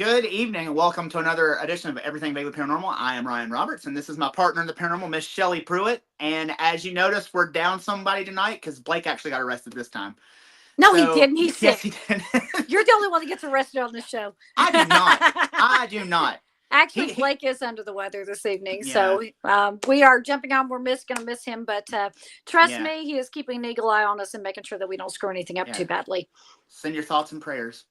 Good evening and welcome to another edition of Everything Vaguely Paranormal. I am Ryan Roberts and this is my partner in the paranormal, Miss Shelley Pruitt. And as you notice, we're down somebody tonight because Blake actually got arrested this time. No, he didn't. He's sick. Yes, he did. You're the only one that gets arrested on this show. I do not. I do not. Actually, Blake is under the weather this evening, Yeah. so we are jumping on. We're going to miss him, but trust Yeah. me, he is keeping an eagle eye on us and making sure that we don't screw anything up Yeah. too badly. Send your thoughts and prayers.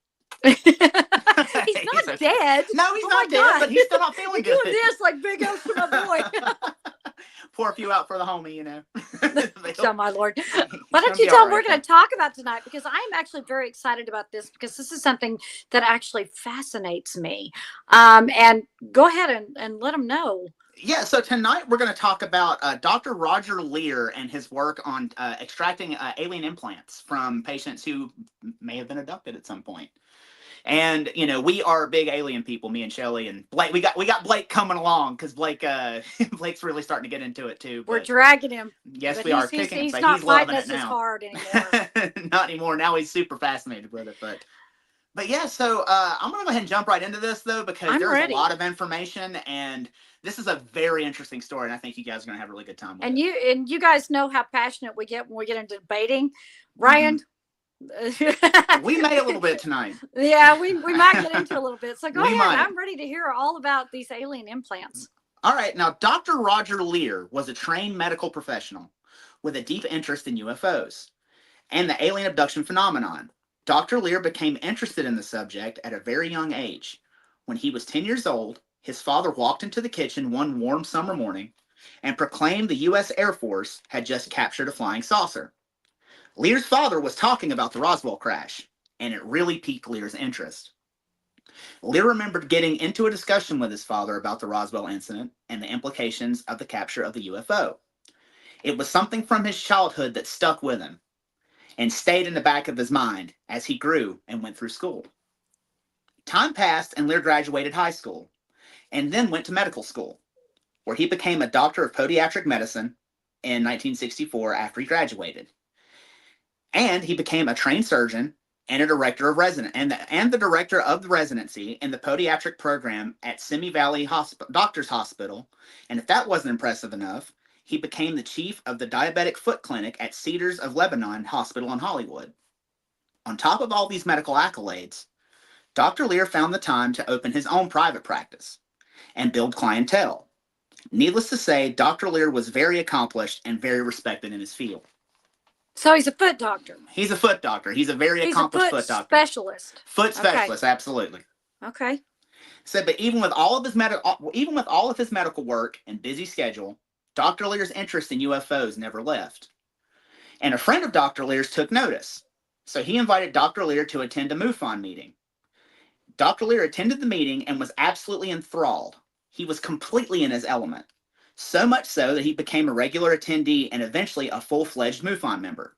He's not okay. dead. No, he's Oh not my dead, God. but he's still not feeling You're good. doing this like big O's for my boy. Pour a few out for the homie, you know. Oh my Lord. Why don't you tell them we're going to talk about tonight? Because I am actually very excited about this because this is something that actually fascinates me. And go ahead and let them know. Yeah, so tonight we're going to talk about Dr. Roger Leir and his work on extracting alien implants from patients who may have been abducted at some point. And you know, we are big alien people, me and Shelley and Blake. We got Blake coming along because Blake's really starting to get into it too. We're dragging him. Yes, we are kicking him. He's But not he's fighting loving us it now. as hard anymore. Not anymore. Now he's super fascinated with it. But yeah, so I'm gonna go ahead and jump right into this though because there's a lot of information and this is a very interesting story, and I think you guys are gonna have a really good time with it. And you guys know how passionate we get when we get into debating, Ryan. Mm-hmm. We may a little bit tonight. Yeah, we might get into a little bit. So go ahead. Might. I'm ready to hear all about these alien implants. All right. Now, Dr. Roger Leir was a trained medical professional with a deep interest in UFOs and the alien abduction phenomenon. Dr. Leir became interested in the subject at a very young age. When he was 10 years old, his father walked into the kitchen one warm summer morning and proclaimed the U.S. Air Force had just captured a flying saucer. Leir's father was talking about the Roswell crash, and it really piqued Leir's interest. Leir remembered getting into a discussion with his father about the Roswell incident and the implications of the capture of the UFO. It was something from his childhood that stuck with him and stayed in the back of his mind as he grew and went through school. Time passed and Leir graduated high school and then went to medical school, where he became a doctor of podiatric medicine in 1964 after he graduated. And he became a trained surgeon and a director of the director of the residency in the podiatric program at Simi Valley Doctors Hospital. And if that wasn't impressive enough, he became the chief of the diabetic foot clinic at Cedars of Lebanon Hospital in Hollywood. On top of all these medical accolades, Dr. Leir found the time to open his own private practice and build clientele. Needless to say, Dr. Leir was very accomplished and very respected in his field. So he's a foot doctor. He's a foot doctor. He's a very accomplished foot doctor. Specialist. Foot specialist, absolutely. Okay. So, but even with all of his medical work and busy schedule, Dr. Leir's interest in UFOs never left. And a friend of Dr. Leir's took notice. So he invited Dr. Leir to attend a MUFON meeting. Dr. Leir attended the meeting and was absolutely enthralled. He was completely in his element. So much so that he became a regular attendee and eventually a full-fledged MUFON member,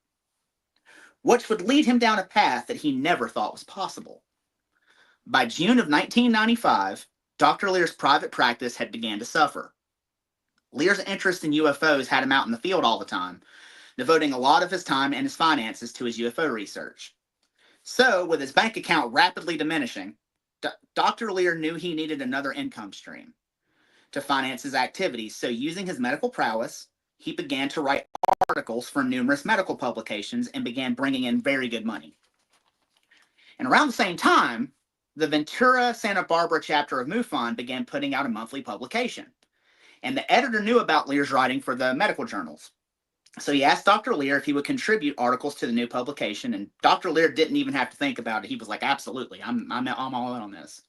which would lead him down a path that he never thought was possible. By June of 1995, Dr. Leir's private practice had begun to suffer. Leir's interest in UFOs had him out in the field all the time, devoting a lot of his time and his finances to his UFO research. So, with his bank account rapidly diminishing, Dr. Leir knew he needed another income stream to finance his activities, so using his medical prowess, he began to write articles for numerous medical publications and began bringing in very good money. And around the same time, the Ventura, Santa Barbara chapter of MUFON began putting out a monthly publication. And the editor knew about Leir's writing for the medical journals. So he asked Dr. Leir if he would contribute articles to the new publication, and Dr. Leir didn't even have to think about it. He was like, absolutely, I'm all in on this.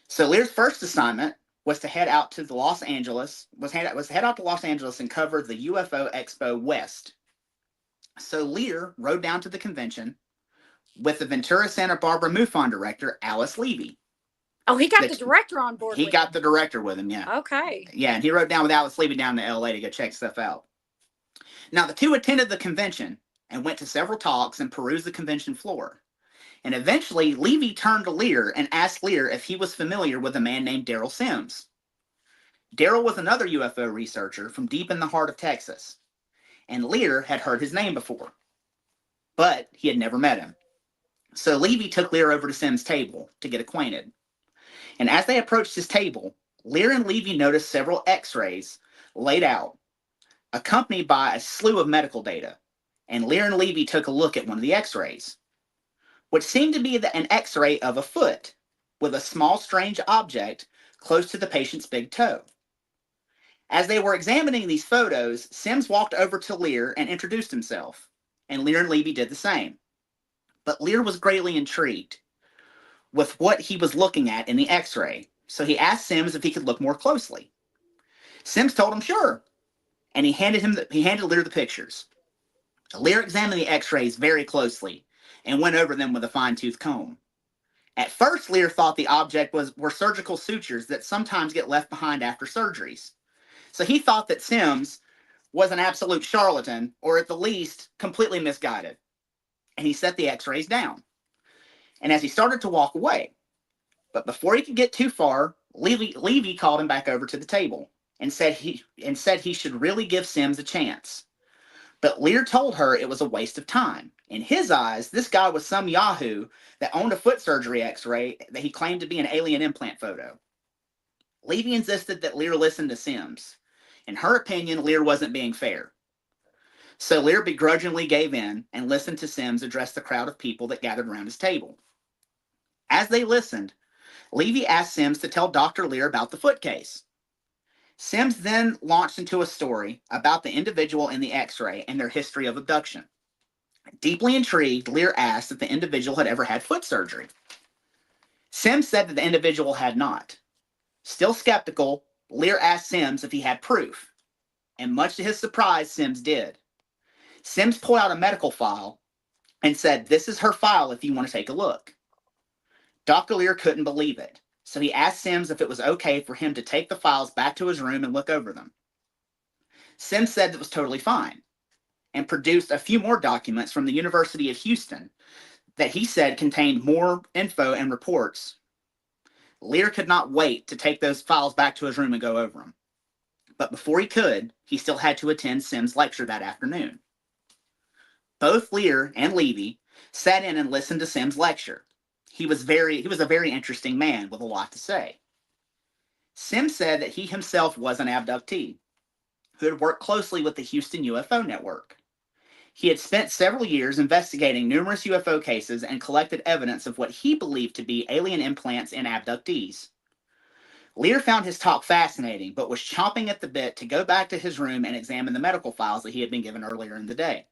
So Leir's first assignment was to head out to Los Angeles and cover the UFO Expo West. So Leir rode down to the convention with the Ventura Santa Barbara MUFON director, Alice Levy. Oh, he got the director on board. He got the director with him, yeah. Okay. Yeah, and he rode down with Alice Levy down to LA to go check stuff out. Now, the two attended the convention and went to several talks and perused the convention floor. And eventually, Levy turned to Leir and asked Leir if he was familiar with a man named Daryl Sims. Daryl was another UFO researcher from deep in the heart of Texas, and Leir had heard his name before, but he had never met him. So Levy took Leir over to Sims' table to get acquainted. And as they approached his table, Leir and Levy noticed several x-rays laid out, accompanied by a slew of medical data. And Leir and Levy took a look at one of the x-rays, which seemed to be an x-ray of a foot with a small strange object close to the patient's big toe. As they were examining these photos, Sims walked over to Leir and introduced himself, and Leir and Levy did the same. But Leir was greatly intrigued with what he was looking at in the x-ray, so he asked Sims if he could look more closely. Sims told him sure, and he handed Leir the pictures. Leir examined the x-rays very closely and went over them with a fine-tooth comb. At first, Leir thought the object were surgical sutures that sometimes get left behind after surgeries. So he thought that Sims was an absolute charlatan, or at the least, completely misguided. And he set the x-rays down. And as he started to walk away, but before he could get too far, Levy called him back over to the table and said he should really give Sims a chance. But Leir told her it was a waste of time. In his eyes, this guy was some yahoo that owned a foot surgery x-ray that he claimed to be an alien implant photo. Levy insisted that Leir listen to Sims. In her opinion, Leir wasn't being fair. So Leir begrudgingly gave in and listened to Sims address the crowd of people that gathered around his table. As they listened, Levy asked Sims to tell Dr. Leir about the foot case. Sims then launched into a story about the individual in the x-ray and their history of abduction. Deeply intrigued, Leir asked if the individual had ever had foot surgery. Sims said that the individual had not. Still skeptical, Leir asked Sims if he had proof, and much to his surprise, Sims did. Sims pulled out a medical file and said, "This is her file if you want to take a look." Dr. Leir couldn't believe it, so he asked Sims if it was okay for him to take the files back to his room and look over them. Sims said it was totally fine, and produced a few more documents from the University of Houston that he said contained more info and reports. Leir could not wait to take those files back to his room and go over them. But before he could, he still had to attend Sims' lecture that afternoon. Both Leir and Levy sat in and listened to Sims' lecture. He was a very interesting man with a lot to say. Sims said that he himself was an abductee who had worked closely with the Houston UFO network. He had spent several years investigating numerous UFO cases and collected evidence of what he believed to be alien implants in abductees. Leir found his talk fascinating, but was chomping at the bit to go back to his room and examine the medical files that he had been given earlier in the day.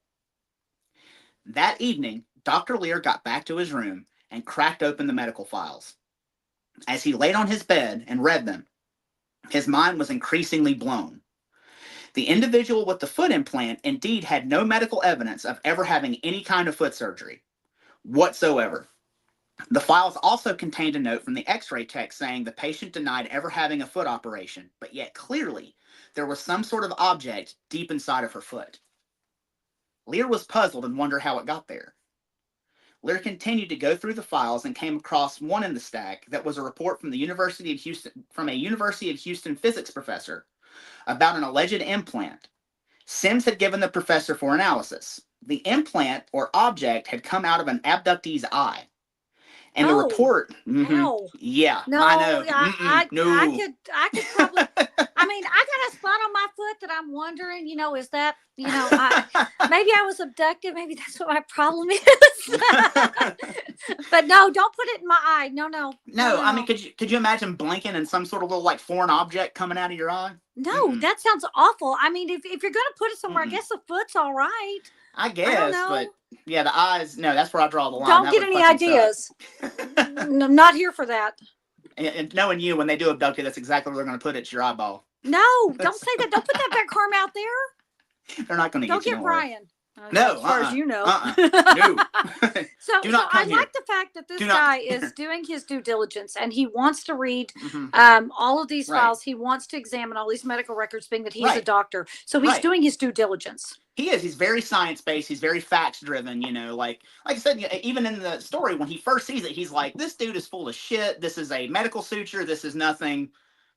That evening, Dr. Leir got back to his room and cracked open the medical files. As he laid on his bed and read them, his mind was increasingly blown. The individual with the foot implant indeed had no medical evidence of ever having any kind of foot surgery whatsoever. The files also contained a note from the x-ray tech saying the patient denied ever having a foot operation, but yet clearly there was some sort of object deep inside of her foot. Leir was puzzled and wondered how it got there. Leir continued to go through the files and came across one in the stack that was a report from a University of Houston physics professor about an alleged implant Sims had given the professor for analysis. The implant or object had come out of an abductee's eye. And the report, yeah, no, I know. No. I could probably, I mean, I got a spot on my foot that I'm wondering, is that, maybe I was abducted. Maybe that's what my problem is. But no, don't put it in my eye. No. I mean, could you imagine blinking and some sort of little foreign object coming out of your eye? No, that sounds awful. I mean, if you're going to put it somewhere, I guess the foot's all right. I guess, but yeah, the eyes, no, that's where I draw the line. Don't get any ideas. I'm not here for that. And knowing you, when they do abduct you, that's exactly where they're going to put it, your eyeball. No, don't say that. Don't put that back arm out there. They're not going to get you. Don't get Brian. No, as far as you know. No. So I like the fact that this guy is doing his due diligence and he wants to read all of these files. He wants to examine all these medical records, being that he's a doctor. So he's doing his due diligence. He is. He's very science-based. He's very facts-driven, like I said, even in the story, when he first sees it, he's like, this dude is full of shit. This is a medical suture. This is nothing.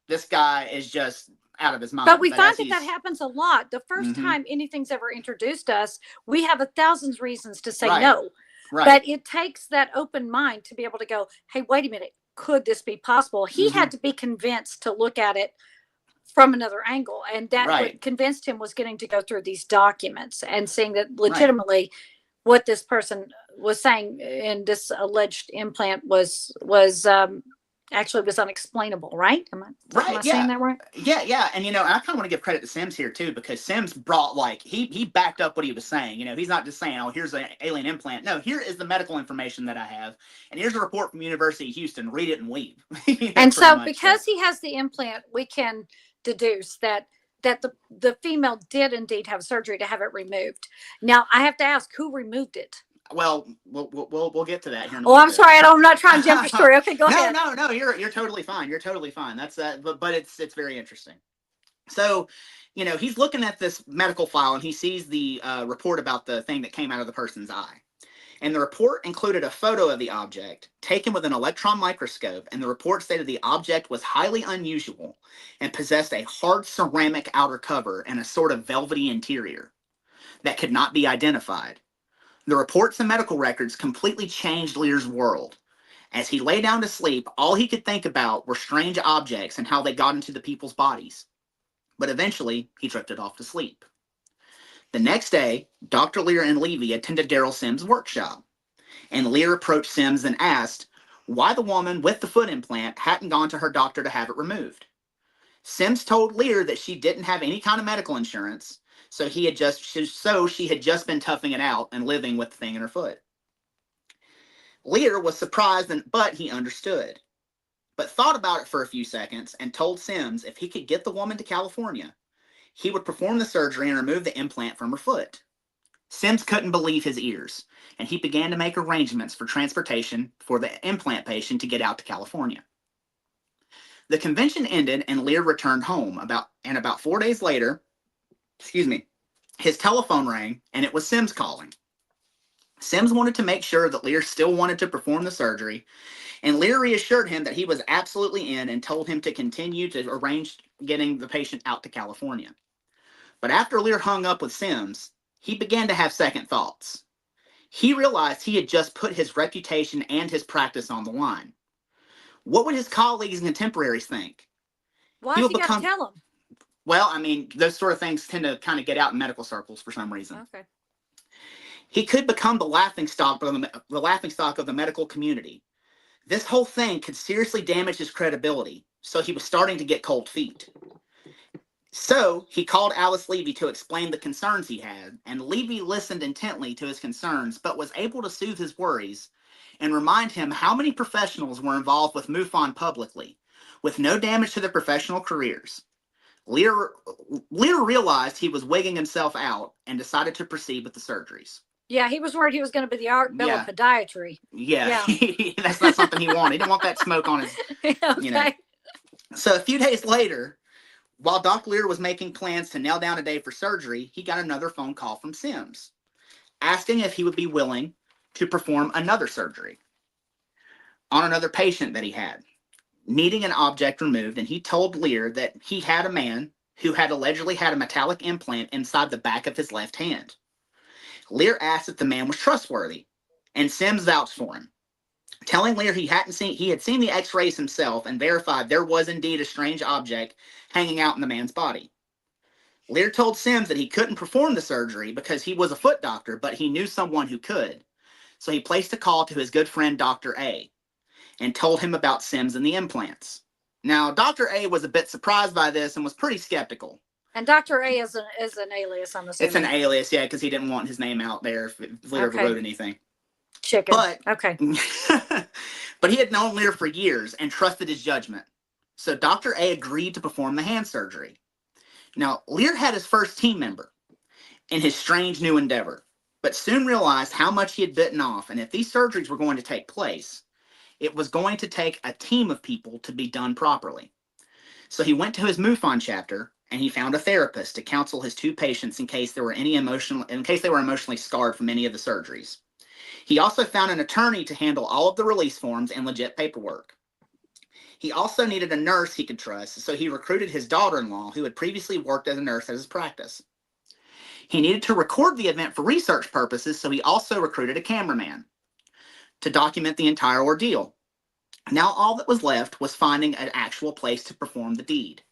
This guy is just out of his mind. But we find that happens a lot. The first time anything's ever introduced us, we have 1,000 reasons to say no. Right. But it takes that open mind to be able to go, hey, wait a minute. could this be possible? He had to be convinced to look at it from another angle, and that what convinced him was getting to go through these documents and seeing that legitimately what this person was saying in this alleged implant was actually was unexplainable, right? Am I saying that right? Yeah. And, I kind of want to give credit to Sims here, too, because Sims brought, he backed up what he was saying. He's not just saying, oh, here's an alien implant. No, here is the medical information that I have. And here's a report from University of Houston. Read it and leave. And so because he has the implant, we can deduce that the female did indeed have surgery to have it removed. Now, I have to ask, who removed it? Well, we'll get to that here. I'm sorry, I'm not trying to jump your story. Okay, go ahead. No, you're totally fine. You're totally fine. That's but it's very interesting. So, he's looking at this medical file and he sees the report about the thing that came out of the person's eye. And the report included a photo of the object taken with an electron microscope, and the report stated the object was highly unusual and possessed a hard ceramic outer cover and a sort of velvety interior that could not be identified. The reports and medical records completely changed Leir's world. As he lay down to sleep, all he could think about were strange objects and how they got into the people's bodies. But eventually, he drifted off to sleep. The next day, Dr. Leir and Levy attended Daryl Sims' workshop, and Leir approached Sims and asked why the woman with the foot implant hadn't gone to her doctor to have it removed. Sims told Leir that she didn't have any kind of medical insurance, so she had just been toughing it out and living with the thing in her foot. Leir was surprised, but he understood, but thought about it for a few seconds and told Sims if he could get the woman to California, he would perform the surgery and remove the implant from her foot. Sims couldn't believe his ears, and he began to make arrangements for transportation for the implant patient to get out to California. The convention ended and Leir returned home. About 4 days later, his telephone rang and it was Sims calling. Sims wanted to make sure that Leir still wanted to perform the surgery, and Leir reassured him that he was absolutely in and told him to continue to arrange getting the patient out to California. But after Leir hung up with Sims, he began to have second thoughts. He realized he had just put his reputation and his practice on the line. What would his colleagues and contemporaries think? Why did you got to tell them? Well, those sort of things tend to kind of get out in medical circles for some reason. Okay. He could become the laughingstock of the medical community. This whole thing could seriously damage his credibility, so he was starting to get cold feet. So he called Alice Levy to explain the concerns he had, and Levy listened intently to his concerns, but was able to soothe his worries and remind him how many professionals were involved with MUFON publicly, with no damage to their professional careers. Leir realized he was wigging himself out and decided to proceed with the surgeries. Yeah, he was worried he was going to be the Art Bell of podiatry. Yeah. That's not something he wanted. He didn't want that smoke on his, okay. So a few days later, while Dr. Leir was making plans to nail down a day for surgery, he got another phone call from Sims, asking if he would be willing to perform another surgery on another patient that he had, needing an object removed, and he told Leir that he had a man who had allegedly had a metallic implant inside the back of his left hand. Leir asked if the man was trustworthy, and Sims vouched for him, telling Leir he had seen the x-rays himself and verified there was indeed a strange object hanging out in the man's body. Leir told Sims that he couldn't perform the surgery because he was a foot doctor, but he knew someone who could. So he placed a call to his good friend Dr. A and told him about Sims and the implants. Now, Dr. A was a bit surprised by this and was pretty skeptical. And Dr. A is an alias, I'm assuming. It's an alias, yeah, because he didn't want his name out there if Leir ever wrote anything. Chicken. But he had known Leir for years and trusted his judgment. So Dr. A agreed to perform the hand surgery. Now, Leir had his first team member in his strange new endeavor, but soon realized how much he had bitten off, and if these surgeries were going to take place, it was going to take a team of people to be done properly. So he went to his MUFON chapter, and he found a therapist to counsel his two patients in case they were emotionally scarred from any of the surgeries. He also found an attorney to handle all of the release forms and legit paperwork. He also needed a nurse he could trust, so he recruited his daughter-in-law, who had previously worked as a nurse at his practice. He needed to record the event for research purposes, so he also recruited a cameraman to document the entire ordeal. Now all that was left was finding an actual place to perform the deed.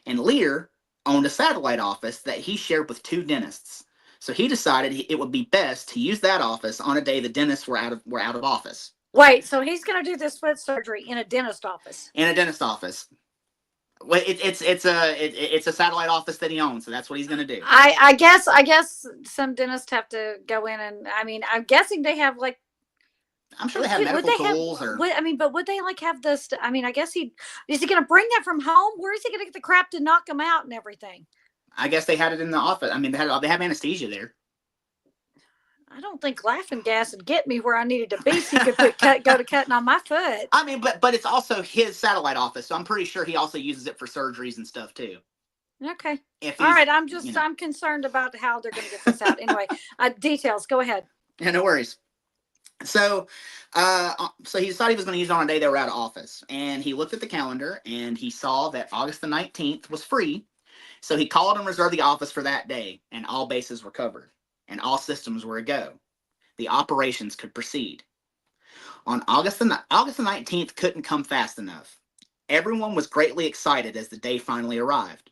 And Leir owned a satellite office that he shared with 2 dentists. So he decided it would be best to use that office on a day the dentists were out of office. Wait, so he's going to do this foot surgery in a dentist office? In a dentist office. Well, it's a satellite office that he owns, so that's what he's going to do. I guess some dentists have to go in, and I mean, I'm guessing they have like. I'm sure they have medical tools, or I mean, but would they like have this? I mean, I guess is he going to bring that from home? Where is he going to get the crap to knock him out and everything? I guess they had it in the office. I mean, they have anesthesia there. I don't think laughing gas would get me where I needed to be, so he could go to cutting on my foot. I mean, but it's also his satellite office, so I'm pretty sure he also uses it for surgeries and stuff too. Okay. All right. I'm concerned about how they're going to get this out. Anyway, details. Go ahead. Yeah, no worries. So he decided he was going to use it on a day they were out of office, and he looked at the calendar and he saw that August the 19th was free. So he called and reserved the office for that day, and all bases were covered, and all systems were a go. The operations could proceed. On August the 19th couldn't come fast enough. Everyone was greatly excited as the day finally arrived.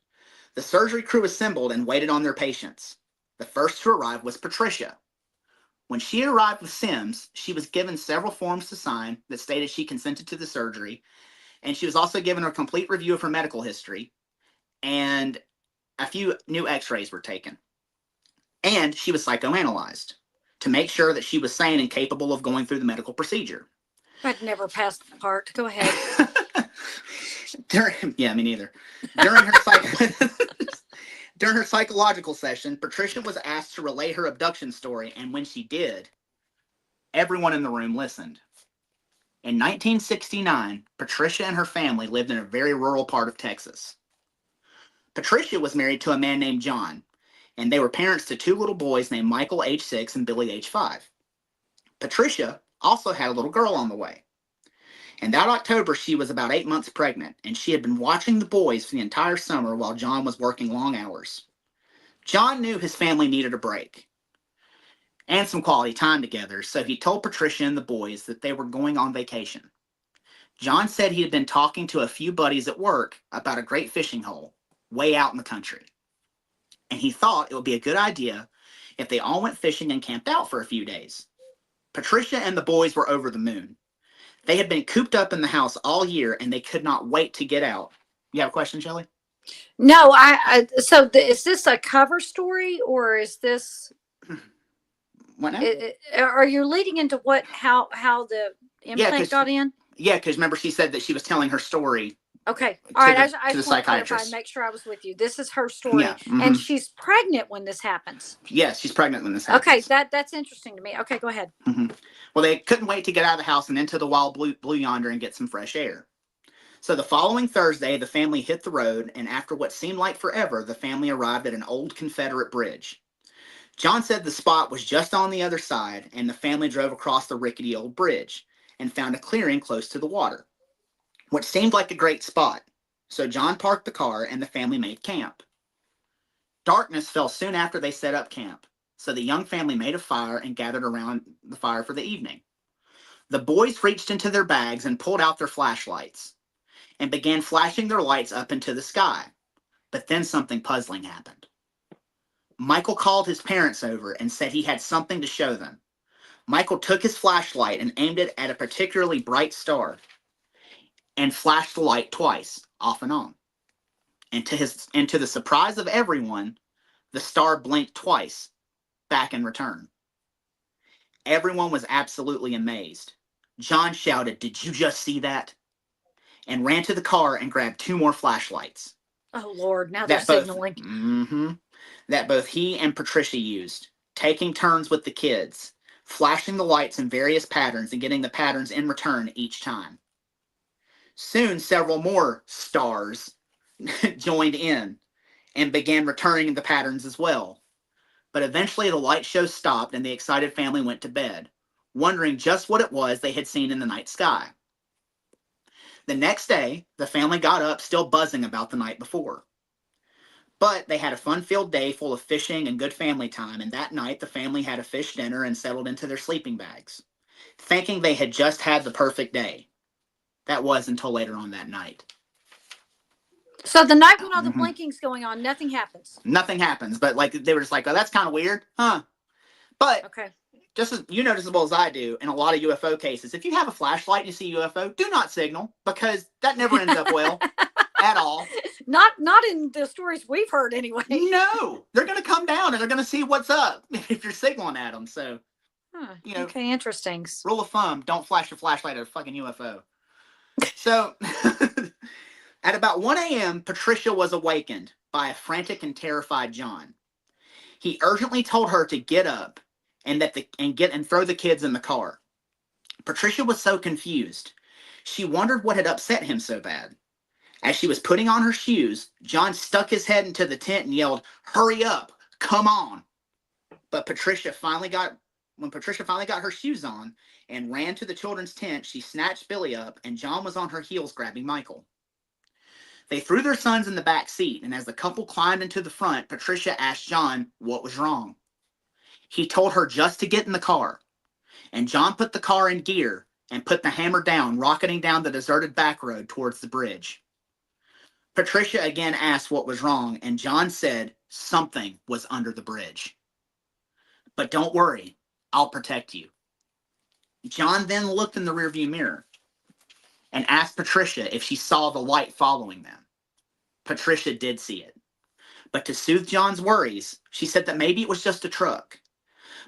The surgery crew assembled and waited on their patients. The first to arrive was Patricia. When she arrived with Sims, she was given several forms to sign that stated she consented to the surgery, and she was also given a complete review of her medical history, and a few new x-rays were taken. And she was psychoanalyzed to make sure that she was sane and capable of going through the medical procedure. I'd never passed the part. Go ahead. Yeah, me neither. During her psychological session, Patricia was asked to relay her abduction story, and when she did, everyone in the room listened. In 1969, Patricia and her family lived in a very rural part of Texas. Patricia was married to a man named John, and they were parents to 2 little boys named Michael, age 6, and Billy, age 5. Patricia also had a little girl on the way. And that October, she was about 8 months pregnant, and she had been watching the boys for the entire summer while John was working long hours. John knew his family needed a break and some quality time together, so he told Patricia and the boys that they were going on vacation. John said he had been talking to a few buddies at work about a great fishing hole way out in the country, and he thought it would be a good idea if they all went fishing and camped out for a few days. Patricia and the boys were over the moon. They had been cooped up in the house all year, and they could not wait to get out. You have a question, Shelley? No, is this a cover story, or is this? What now? Are you leading into how the implant got in? Yeah, because remember she said that she was telling her story. Okay. All right. I just want to clarify and make sure I was with you. This is her story. Yeah. Mm-hmm. And she's pregnant when this happens. Yes, she's pregnant when this happens. Okay, that's interesting to me. Okay, go ahead. Mm-hmm. Well, they couldn't wait to get out of the house and into the wild blue yonder and get some fresh air. So the following Thursday, the family hit the road, and after what seemed like forever, the family arrived at an old Confederate bridge. John said the spot was just on the other side, and the family drove across the rickety old bridge and found a clearing close to the water, which seemed like a great spot. So John parked the car and the family made camp. Darkness fell soon after they set up camp, so the young family made a fire and gathered around the fire for the evening. The boys reached into their bags and pulled out their flashlights and began flashing their lights up into the sky. But then something puzzling happened. Michael called his parents over and said he had something to show them. Michael took his flashlight and aimed it at a particularly bright star and flashed the light twice, off and on. And to the surprise of everyone, the star blinked twice, back in return. Everyone was absolutely amazed. John shouted, "Did you just see that?" and ran to the car and grabbed 2 more flashlights. Oh, Lord, now they're signaling. That both he and Patricia used, taking turns with the kids, flashing the lights in various patterns and getting the patterns in return each time. Soon, several more stars joined in and began returning the patterns as well. But eventually the light show stopped and the excited family went to bed, wondering just what it was they had seen in the night sky. The next day, the family got up still buzzing about the night before. But they had a fun-filled day full of fishing and good family time, and that night the family had a fish dinner and settled into their sleeping bags, thinking they had just had the perfect day. that was until later on that night. So the night when all the blinking's going on, nothing happens. Nothing happens, but like they were just like, oh, that's kind of weird, huh? But okay, just as you noticeable as I do, in a lot of UFO cases, if you have a flashlight and you see a UFO, do not signal, because that never ends up well at all. Not in the stories we've heard anyway. No, they're going to come down and they're going to see what's up if you're signaling at them. So, you know, okay, interesting. Rule of thumb: don't flash your flashlight at a fucking UFO. So, at about 1 a.m., Patricia was awakened by a frantic and terrified John. He urgently told her to get up and throw the kids in the car. Patricia was so confused. She wondered what had upset him so bad. As she was putting on her shoes, John stuck his head into the tent and yelled, "Hurry up! Come on!" But when Patricia finally got her shoes on and ran to the children's tent, she snatched Billy up, and John was on her heels grabbing Michael. They threw their sons in the back seat, and as the couple climbed into the front, Patricia asked John what was wrong. He told her just to get in the car, and John put the car in gear and put the hammer down, rocketing down the deserted back road towards the bridge. Patricia again asked what was wrong, and John said something was under the bridge. "But don't worry, I'll protect you." John then looked in the rearview mirror and asked Patricia if she saw the light following them. Patricia did see it. But to soothe John's worries, she said that maybe it was just a truck.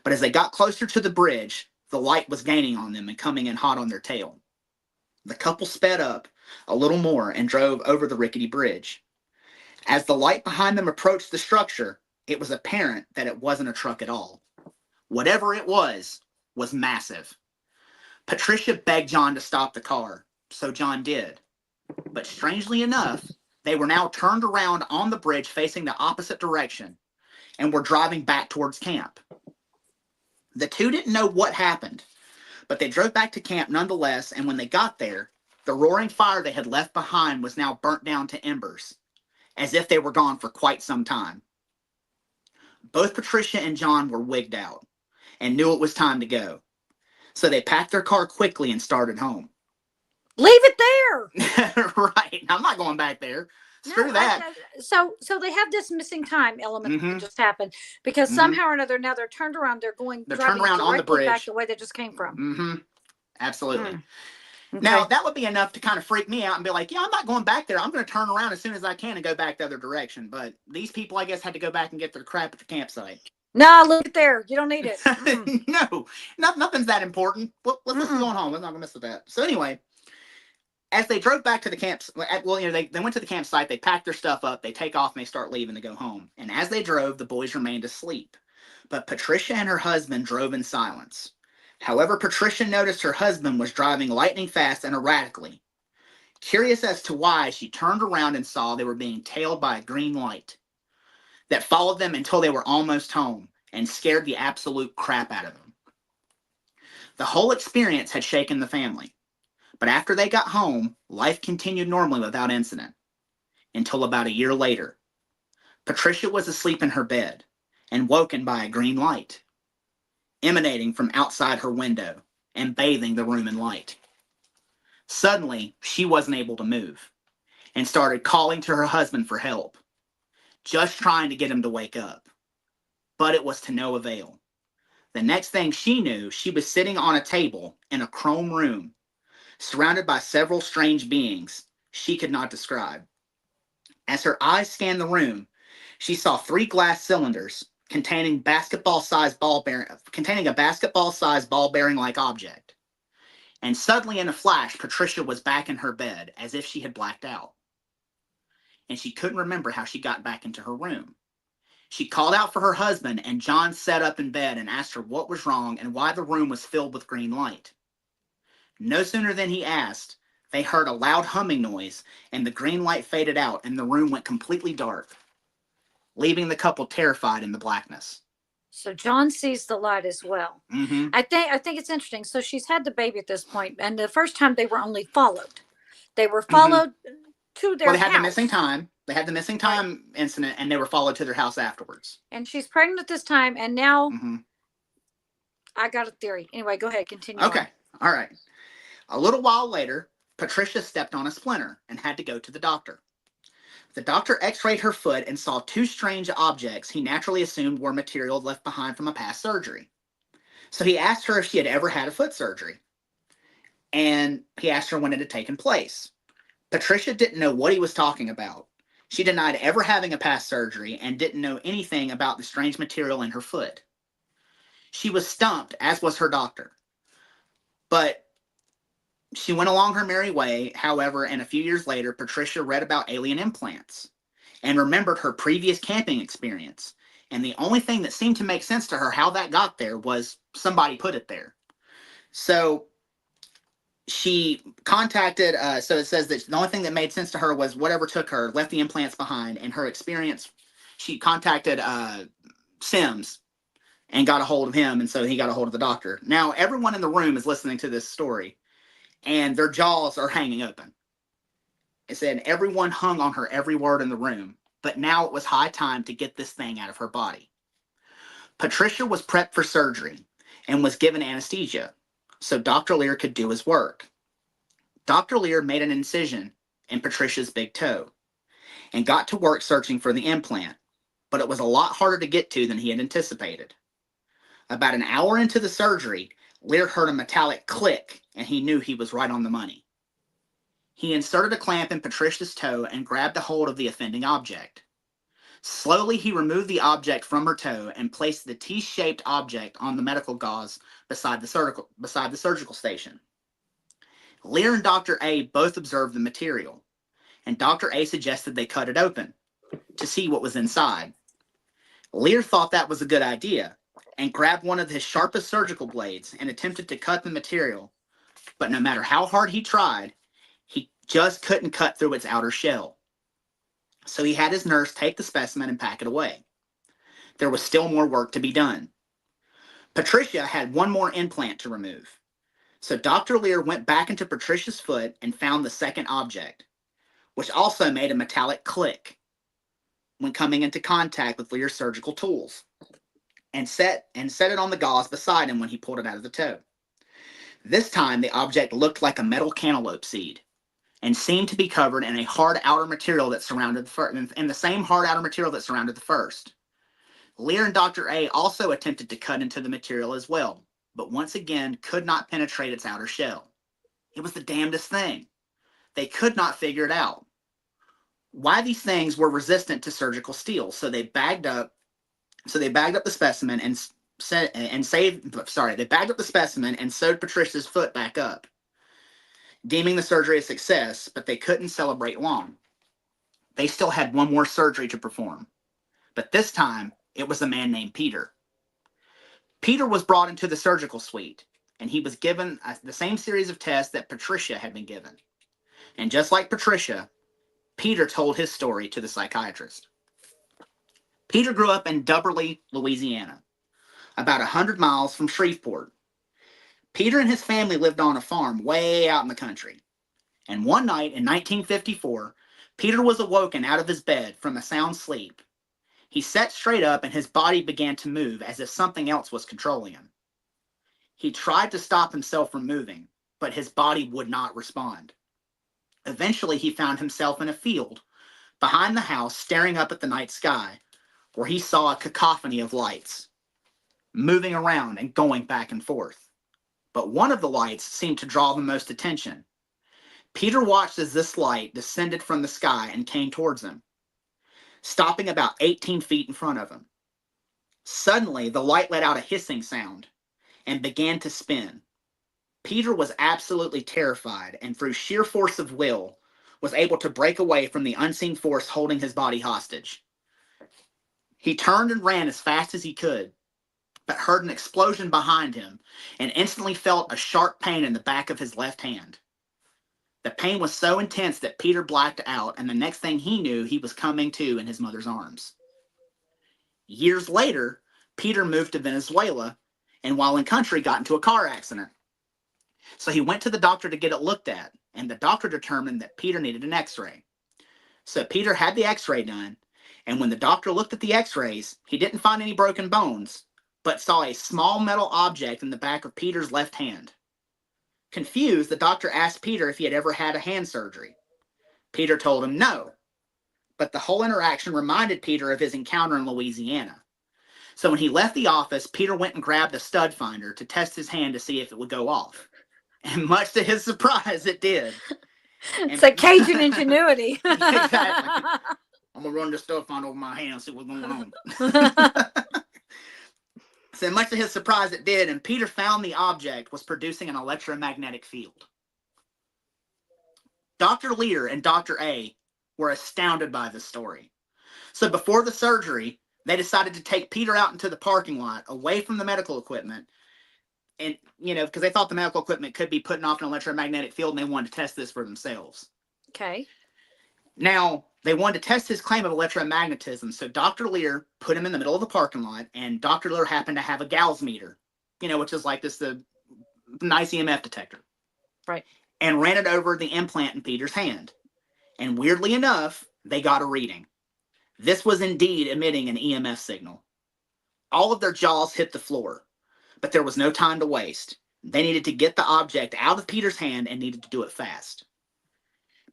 But as they got closer to the bridge, the light was gaining on them and coming in hot on their tail. The couple sped up a little more and drove over the rickety bridge. As the light behind them approached the structure, it was apparent that it wasn't a truck at all. Whatever it was massive. Patricia begged John to stop the car, so John did. But strangely enough, they were now turned around on the bridge facing the opposite direction and were driving back towards camp. The two didn't know what happened, but they drove back to camp nonetheless, and when they got there, the roaring fire they had left behind was now burnt down to embers, as if they were gone for quite some time. Both Patricia and John were wigged out and knew it was time to go, so they packed their car quickly and started home. Leave it there. Right. I'm not going back there. Screw that. So they have this missing time element that just happened because somehow or another now they're turned around. They're turned around on the bridge back the way they just came from. Absolutely. Okay. Now that would be enough to kind of freak me out and be like, yeah, I'm not going back there. I'm going to turn around as soon as I can and go back the other direction. But these people, I guess, had to go back and get their crap at the campsite. No, look it there. You don't need it. No, nothing's that important. Let's go home. We're not going to mess with that. So anyway, as they drove back to the camp, they went to the campsite, they packed their stuff up, they take off, and they start leaving to go home. And as they drove, the boys remained asleep. But Patricia and her husband drove in silence. However, Patricia noticed her husband was driving lightning fast and erratically. Curious as to why, she turned around and saw they were being tailed by a green light that followed them until they were almost home and scared the absolute crap out of them. The whole experience had shaken the family. But after they got home, life continued normally without incident. Until about a year later, Patricia was asleep in her bed and woken by a green light emanating from outside her window and bathing the room in light. Suddenly, she wasn't able to move and started calling to her husband for help, just trying to get him to wake up. But it was to no avail. The next thing she knew, she was sitting on a table in a chrome room, surrounded by several strange beings she could not describe. As her eyes scanned the room, she saw 3 glass cylinders containing a basketball-sized ball-bearing-like object. And suddenly, in a flash, Patricia was back in her bed, as if she had blacked out. And she couldn't remember how she got back into her room. She called out for her husband, and John sat up in bed and asked her what was wrong and why the room was filled with green light. No sooner than he asked, they heard a loud humming noise, and the green light faded out, and the room went completely dark, leaving the couple terrified in the blackness. So John sees the light as well. I think it's interesting. So she's had the baby at this point, and the first time they were only followed. They were followed to their house. They had the missing time. They had the missing time incident, and they were followed to their house afterwards. And she's pregnant this time, and now I got a theory. Anyway, go ahead, continue. Okay, all right. A little while later, Patricia stepped on a splinter and had to go to the doctor. The doctor x-rayed her foot and saw two strange objects he naturally assumed were material left behind from a past surgery. So he asked her if she had ever had a foot surgery. And he asked her when it had taken place. Patricia didn't know what he was talking about. She denied ever having a past surgery and didn't know anything about the strange material in her foot. She was stumped, as was her doctor. But she went along her merry way, however, and a few years later, Patricia read about alien implants and remembered her previous camping experience. And the only thing that seemed to make sense to her how that got there was somebody put it there. So she contacted, so it says that the only thing that made sense to her was whatever took her, left the implants behind. And her experience, she contacted Sims and got a hold of him. And so he got a hold of the doctor. Now, everyone in the room is listening to this story and their jaws are hanging open. It said everyone hung on her every word in the room, but now it was high time to get this thing out of her body. Patricia was prepped for surgery and was given anesthesia so Dr. Leir could do his work. Dr. Leir made an incision in Patricia's big toe and got to work searching for the implant, but it was a lot harder to get to than he had anticipated. About an hour into the surgery, Leir heard a metallic click and he knew he was right on the money. He inserted a clamp in Patricia's toe and grabbed a hold of the offending object. Slowly, he removed the object from her toe and placed the T-shaped object on the medical gauze beside the surgical station. Leir and Dr. A both observed the material, and Dr. A suggested they cut it open to see what was inside. Leir thought that was a good idea and grabbed one of his sharpest surgical blades and attempted to cut the material, but no matter how hard he tried, he just couldn't cut through its outer shell. So he had his nurse take the specimen and pack it away. There was still more work to be done. Patricia had one more implant to remove. So Dr. Leir went back into Patricia's foot and found the second object, which also made a metallic click when coming into contact with Leir's surgical tools, and set it on the gauze beside him when he pulled it out of the toe. This time, the object looked like a metal cantaloupe seed and seemed to be covered in a hard outer material that surrounded the same hard outer material that surrounded the first. Leir and Dr. A also attempted to cut into the material as well, but once again could not penetrate its outer shell. It was the damnedest thing. They could not figure it out. Why these things were resistant to surgical steel, so they bagged up the specimen and sewed Patricia's foot back up, deeming the surgery a success, but they couldn't celebrate long. They still had one more surgery to perform, but this time it was a man named Peter. Peter was brought into the surgical suite, and he was given the same series of tests that Patricia had been given. And just like Patricia, Peter told his story to the psychiatrist. Peter grew up in Dubberly, Louisiana, about 100 miles from Shreveport. Peter and his family lived on a farm way out in the country. And one night in 1954, Peter was awoken out of his bed from a sound sleep. He sat straight up and his body began to move as if something else was controlling him. He tried to stop himself from moving, but his body would not respond. Eventually, he found himself in a field behind the house, staring up at the night sky, where he saw a cacophony of lights moving around and going back and forth. But one of the lights seemed to draw the most attention. Peter watched as this light descended from the sky and came towards him, stopping about 18 feet in front of him. Suddenly, the light let out a hissing sound and began to spin. Peter was absolutely terrified and through sheer force of will was able to break away from the unseen force holding his body hostage. He turned and ran as fast as he could, but heard an explosion behind him and instantly felt a sharp pain in the back of his left hand. The pain was so intense that Peter blacked out, and the next thing he knew, he was coming to in his mother's arms. Years later, Peter moved to Venezuela, and while in country, got into a car accident. So he went to the doctor to get it looked at, and the doctor determined that Peter needed an x-ray. So Peter had the x-ray done, and when the doctor looked at the x-rays, he didn't find any broken bones, but saw a small metal object in the back of Peter's left hand. Confused, the doctor asked Peter if he had ever had a hand surgery. Peter told him no, but the whole interaction reminded Peter of his encounter in Louisiana. So when he left the office, Peter went and grabbed a stud finder to test his hand to see if it would go off. And much to his surprise, it did. It's a Cajun ingenuity. Exactly. I'm going to run the stud finder over my hand and see what's going on. So much to his surprise, it did, and Peter found the object was producing an electromagnetic field. Dr. Leir and Dr. A were astounded by this story. So before the surgery, they decided to take Peter out into the parking lot, away from the medical equipment, and, because they thought the medical equipment could be putting off an electromagnetic field, and they wanted to test this for themselves. Okay. Now, they wanted to test his claim of electromagnetism, so Dr. Leir put him in the middle of the parking lot, and Dr. Leir happened to have a Gauss meter, which is like the nice EMF detector. Right. And ran it over the implant in Peter's hand. And weirdly enough, they got a reading. This was indeed emitting an EMF signal. All of their jaws hit the floor, but there was no time to waste. They needed to get the object out of Peter's hand and needed to do it fast.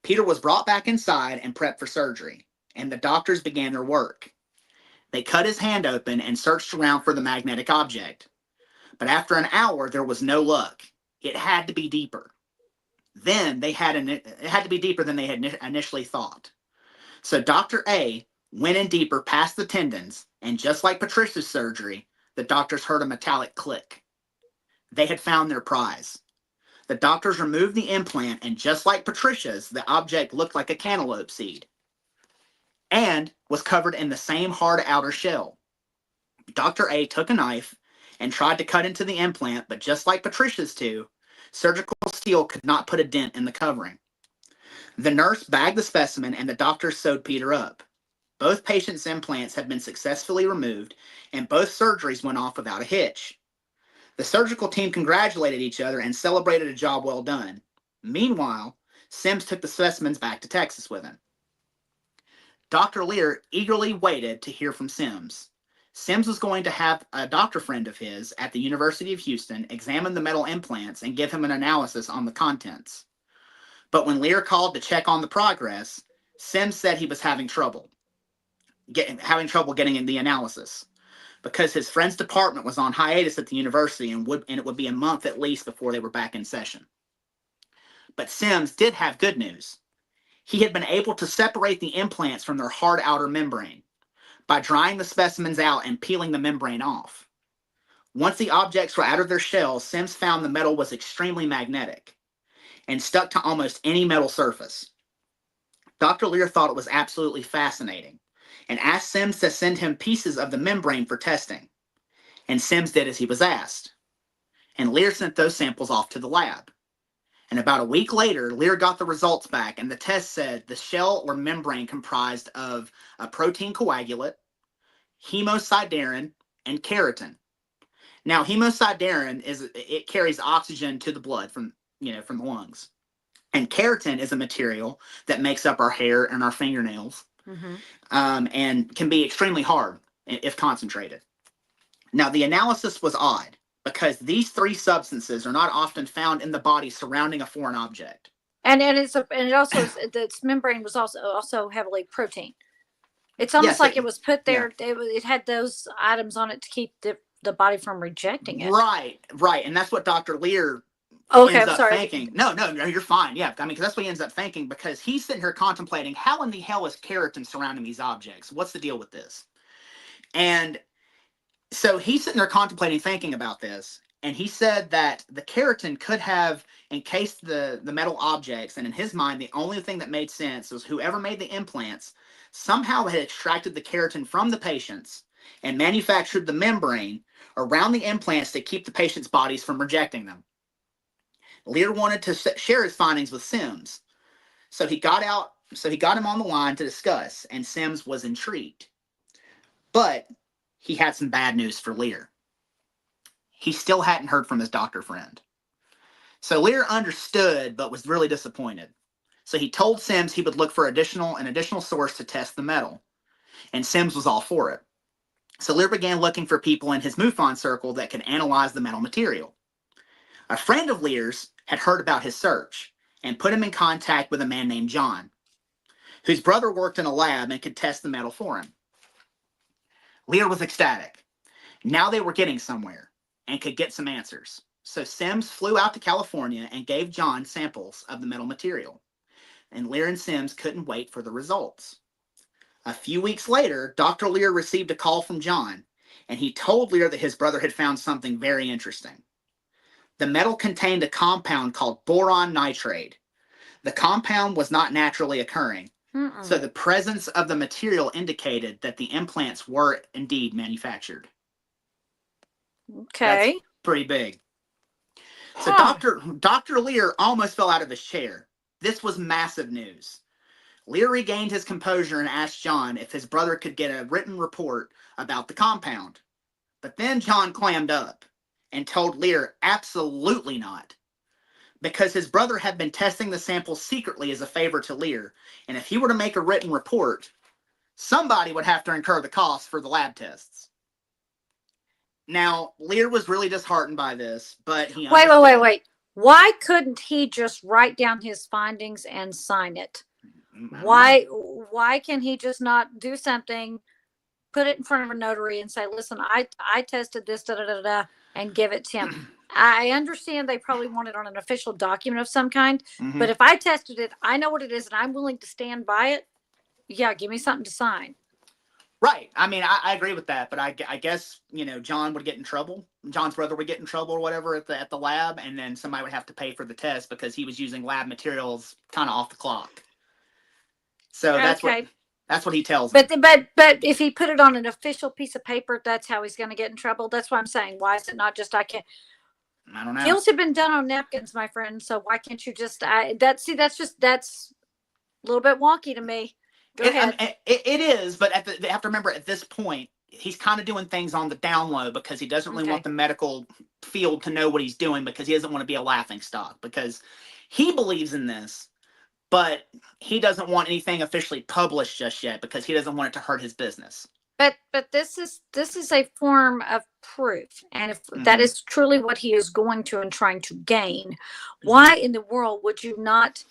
Peter was brought back inside and prepped for surgery, and the doctors began their work. They cut his hand open and searched around for the magnetic object. But after an hour, there was no luck. It had to be deeper. It had to be deeper than they had initially thought. So Dr. A went in deeper past the tendons, and just like Patricia's surgery, the doctors heard a metallic click. They had found their prize. The doctors removed the implant, and just like Patricia's, the object looked like a cantaloupe seed and was covered in the same hard outer shell. Dr. A took a knife and tried to cut into the implant, but just like Patricia's two, surgical steel could not put a dent in the covering. The nurse bagged the specimen, and the doctors sewed Peter up. Both patients' implants had been successfully removed, and both surgeries went off without a hitch. The surgical team congratulated each other and celebrated a job well done. Meanwhile, Sims took the specimens back to Texas with him. Dr. Leir eagerly waited to hear from Sims. Sims was going to have a doctor friend of his at the University of Houston examine the metal implants and give him an analysis on the contents. But when Leir called to check on the progress, Sims said he was having trouble getting in the analysis, because his friend's department was on hiatus at the university, and it would be a month at least before they were back in session. But Sims did have good news. He had been able to separate the implants from their hard outer membrane by drying the specimens out and peeling the membrane off. Once the objects were out of their shells, Sims found the metal was extremely magnetic and stuck to almost any metal surface. Dr. Leir thought it was absolutely fascinating and asked Sims to send him pieces of the membrane for testing. And Sims did as he was asked. And Leir sent those samples off to the lab. And about a week later, Leir got the results back, and the test said the shell or membrane comprised of a protein coagulate, hemosiderin, and keratin. Now, hemosiderin it carries oxygen to the blood from the lungs. And keratin is a material that makes up our hair and our fingernails. Mm-hmm. And can be extremely hard if concentrated. Now, the analysis was odd because these three substances are not often found in the body surrounding a foreign object. And its membrane was also heavily protein. It's almost like it was put there. Yeah. It had those items on it to keep the body from rejecting it. Right, and that's what Dr. Leir ends up thinking. No, you're fine. Yeah, because that's what he ends up thinking, because he's sitting here contemplating, how in the hell is keratin surrounding these objects? What's the deal with this? And so he's sitting there contemplating, thinking about this, and he said that the keratin could have encased the metal objects, and in his mind, the only thing that made sense was whoever made the implants somehow had extracted the keratin from the patients and manufactured the membrane around the implants to keep the patients' bodies from rejecting them. Leir wanted to share his findings with Sims, so he got him on the line to discuss, and Sims was intrigued. But he had some bad news for Leir. He still hadn't heard from his doctor friend. So Leir understood, but was really disappointed. So he told Sims he would look for an additional source to test the metal, and Sims was all for it. So Leir began looking for people in his MUFON circle that could analyze the metal material. A friend of Leir's had heard about his search and put him in contact with a man named John, whose brother worked in a lab and could test the metal for him. Leir was ecstatic. Now they were getting somewhere and could get some answers. So Sims flew out to California and gave John samples of the metal material. And Leir and Sims couldn't wait for the results. A few weeks later, Dr. Leir received a call from John, and he told Leir that his brother had found something very interesting. The metal contained a compound called boron nitride. The compound was not naturally occurring, so the presence of the material indicated that the implants were indeed manufactured. Okay. That's pretty big. So Dr. Leir almost fell out of his chair. This was massive news. Leir regained his composure and asked John if his brother could get a written report about the compound. But then John clammed up and told Leir absolutely not, because his brother had been testing the samples secretly as a favor to Leir, and if he were to make a written report, somebody would have to incur the cost for the lab tests. Now, Leir was really disheartened by this, but he Wait. Why couldn't he just write down his findings and sign it? Why can he just not do something, put it in front of a notary and say, listen, I tested this, and give it to him? I understand they probably want it on an official document of some kind, but if I tested it, I know what it is, and I'm willing to stand by it. Yeah, give me something to sign. Right. I mean, I agree with that, but I guess, John would get in trouble. John's brother would get in trouble or whatever at the lab, and then somebody would have to pay for the test because he was using lab materials kind of off the clock. So that's what he tells me. But if he put it on an official piece of paper, that's how he's going to get in trouble. That's what I'm saying. Why is it not just I don't know. Deals have been done on napkins, my friend. So why can't you just that's a little bit wonky to me. Go ahead. It is, but they have to remember at this point, he's kind of doing things on the down low because he doesn't really want the medical field to know what he's doing, because he doesn't want to be a laughing stock, because he believes in this, but he doesn't want anything officially published just yet because he doesn't want it to hurt his business. But this is a form of proof, and if that is truly what he is going to and trying to gain, why in the world would you not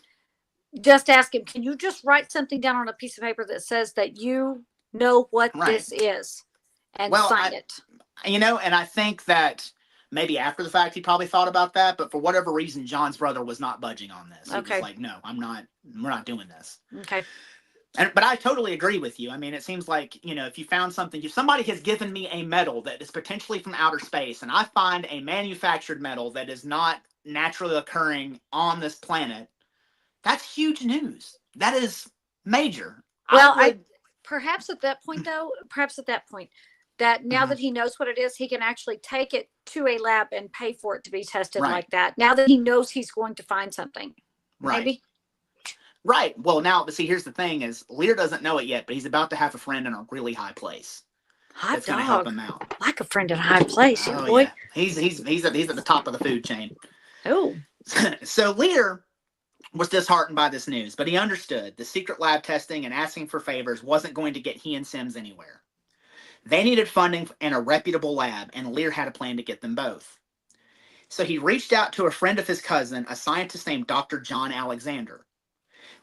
just ask him, can you just write something down on a piece of paper that says that you know what this is, and sign it? And I think that maybe after the fact he probably thought about that, but for whatever reason, John's brother was not budging on this. He was like, no, we're not doing this. Okay. But I totally agree with you. I mean, it seems like, if you found something, if somebody has given me a metal that is potentially from outer space, and I find a manufactured metal that is not naturally occurring on this planet, that's huge news. That is major. Well, perhaps at that point, that now that he knows what it is, he can actually take it to a lab and pay for it to be tested like that. Now that he knows he's going to find something. Right. Maybe. Right. Well, now, but see, here's the thing: is Leir doesn't know it yet, but he's about to have a friend in a really high place. Hot that's going to help him out. Like a friend in a high place, boy. Yeah. He's at the top of the food chain. Oh. So Leir was disheartened by this news, but he understood the secret lab testing and asking for favors wasn't going to get he and Sims anywhere. They needed funding in a reputable lab, and Leir had a plan to get them both. So he reached out to a friend of his cousin, a scientist named Dr. John Alexander.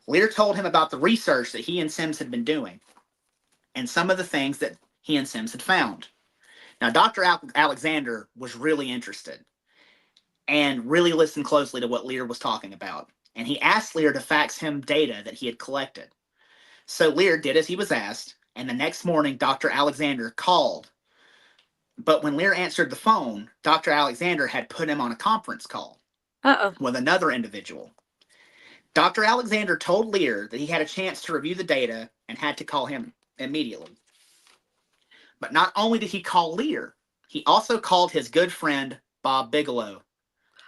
Leir told him about the research that he and Sims had been doing and some of the things that he and Sims had found. Now, Dr. Alexander was really interested and really listened closely to what Leir was talking about. And he asked Leir to fax him data that he had collected. So Leir did as he was asked, and the next morning, Dr. Alexander called. But when Leir answered the phone, Dr. Alexander had put him on a conference call with another individual. Dr. Alexander told Leir that he had a chance to review the data and had to call him immediately. But not only did he call Leir, he also called his good friend, Bob Bigelow.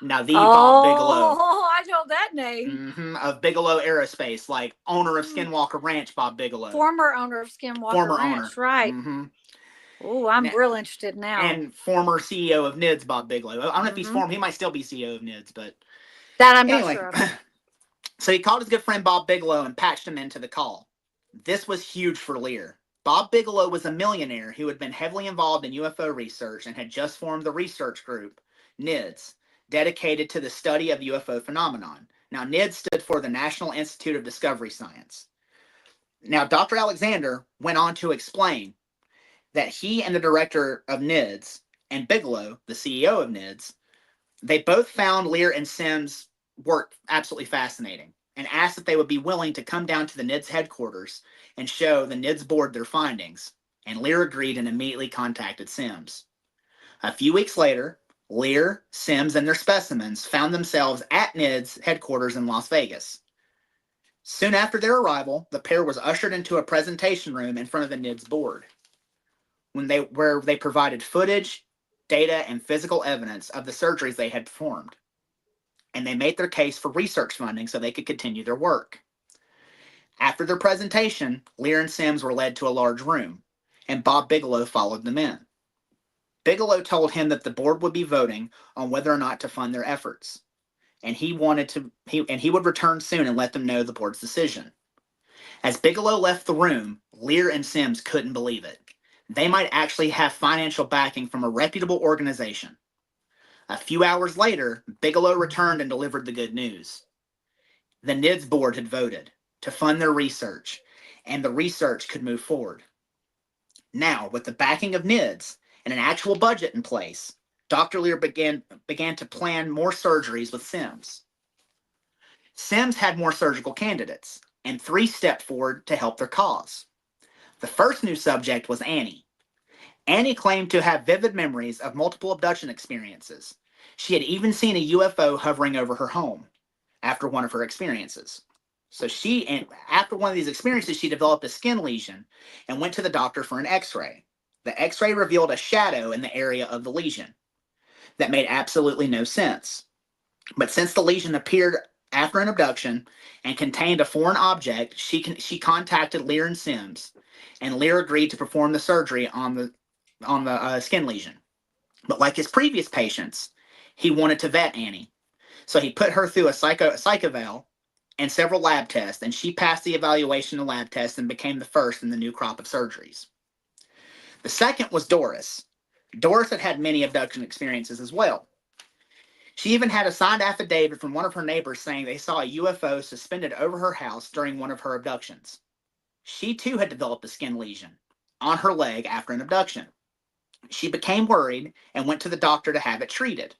Now, Bob Bigelow. Oh, I know that name. Of Bigelow Aerospace, like owner of Skinwalker Ranch, Bob Bigelow. Former owner of Skinwalker Ranch, right. Oh, I'm real interested now. And former CEO of NIDS, Bob Bigelow. I don't know if he's former. He might still be CEO of NIDS, but... That I'm not sure of. So he called his good friend Bob Bigelow and patched him into the call. This was huge for Leir. Bob Bigelow was a millionaire who had been heavily involved in UFO research and had just formed the research group, NIDS, dedicated to the study of UFO phenomenon. Now, NID stood for the National Institute of Discovery Science. Now, Dr. Alexander went on to explain that he and the director of NIDS and Bigelow, the CEO of NIDS, they both found Leir and Sims' work absolutely fascinating and asked if they would be willing to come down to the NIDS headquarters and show the NIDS board their findings. And Leir agreed and immediately contacted Sims. A few weeks later, Leir, Sims, and their specimens found themselves at NIDS headquarters in Las Vegas. Soon after their arrival, the pair was ushered into a presentation room in front of the NIDS board, where they provided footage, data, and physical evidence of the surgeries they had performed. And they made their case for research funding so they could continue their work. After their presentation, Leir and Sims were led to a large room, and Bob Bigelow followed them in. Bigelow told him that the board would be voting on whether or not to fund their efforts, and he would return soon and let them know the board's decision. As Bigelow left the room, Leir and Sims couldn't believe it. They might actually have financial backing from a reputable organization. A few hours later, Bigelow returned and delivered the good news. The NIDS board had voted to fund their research, and the research could move forward. Now, with the backing of NIDS and an actual budget in place, Dr. Leir began to plan more surgeries with Sims. Sims had more surgical candidates, and 3 stepped forward to help their cause. The first new subject was Annie. Annie claimed to have vivid memories of multiple abduction experiences. She had even seen a UFO hovering over her home after one of her experiences. So after one of these experiences, she developed a skin lesion and went to the doctor for an x-ray. The x-ray revealed a shadow in the area of the lesion. That made absolutely no sense. But since the lesion appeared after an abduction and contained a foreign object, she contacted Leir and Sims, and Leir agreed to perform the surgery on the skin lesion. But like his previous patients, he wanted to vet Annie. So he put her through a psychoval and several lab tests, and she passed the evaluation and lab tests and became the first in the new crop of surgeries. The second was Doris. Doris had had many abduction experiences as well. She even had a signed affidavit from one of her neighbors saying they saw a UFO suspended over her house during one of her abductions. She too had developed a skin lesion on her leg after an abduction. She became worried and went to the doctor to have it treated.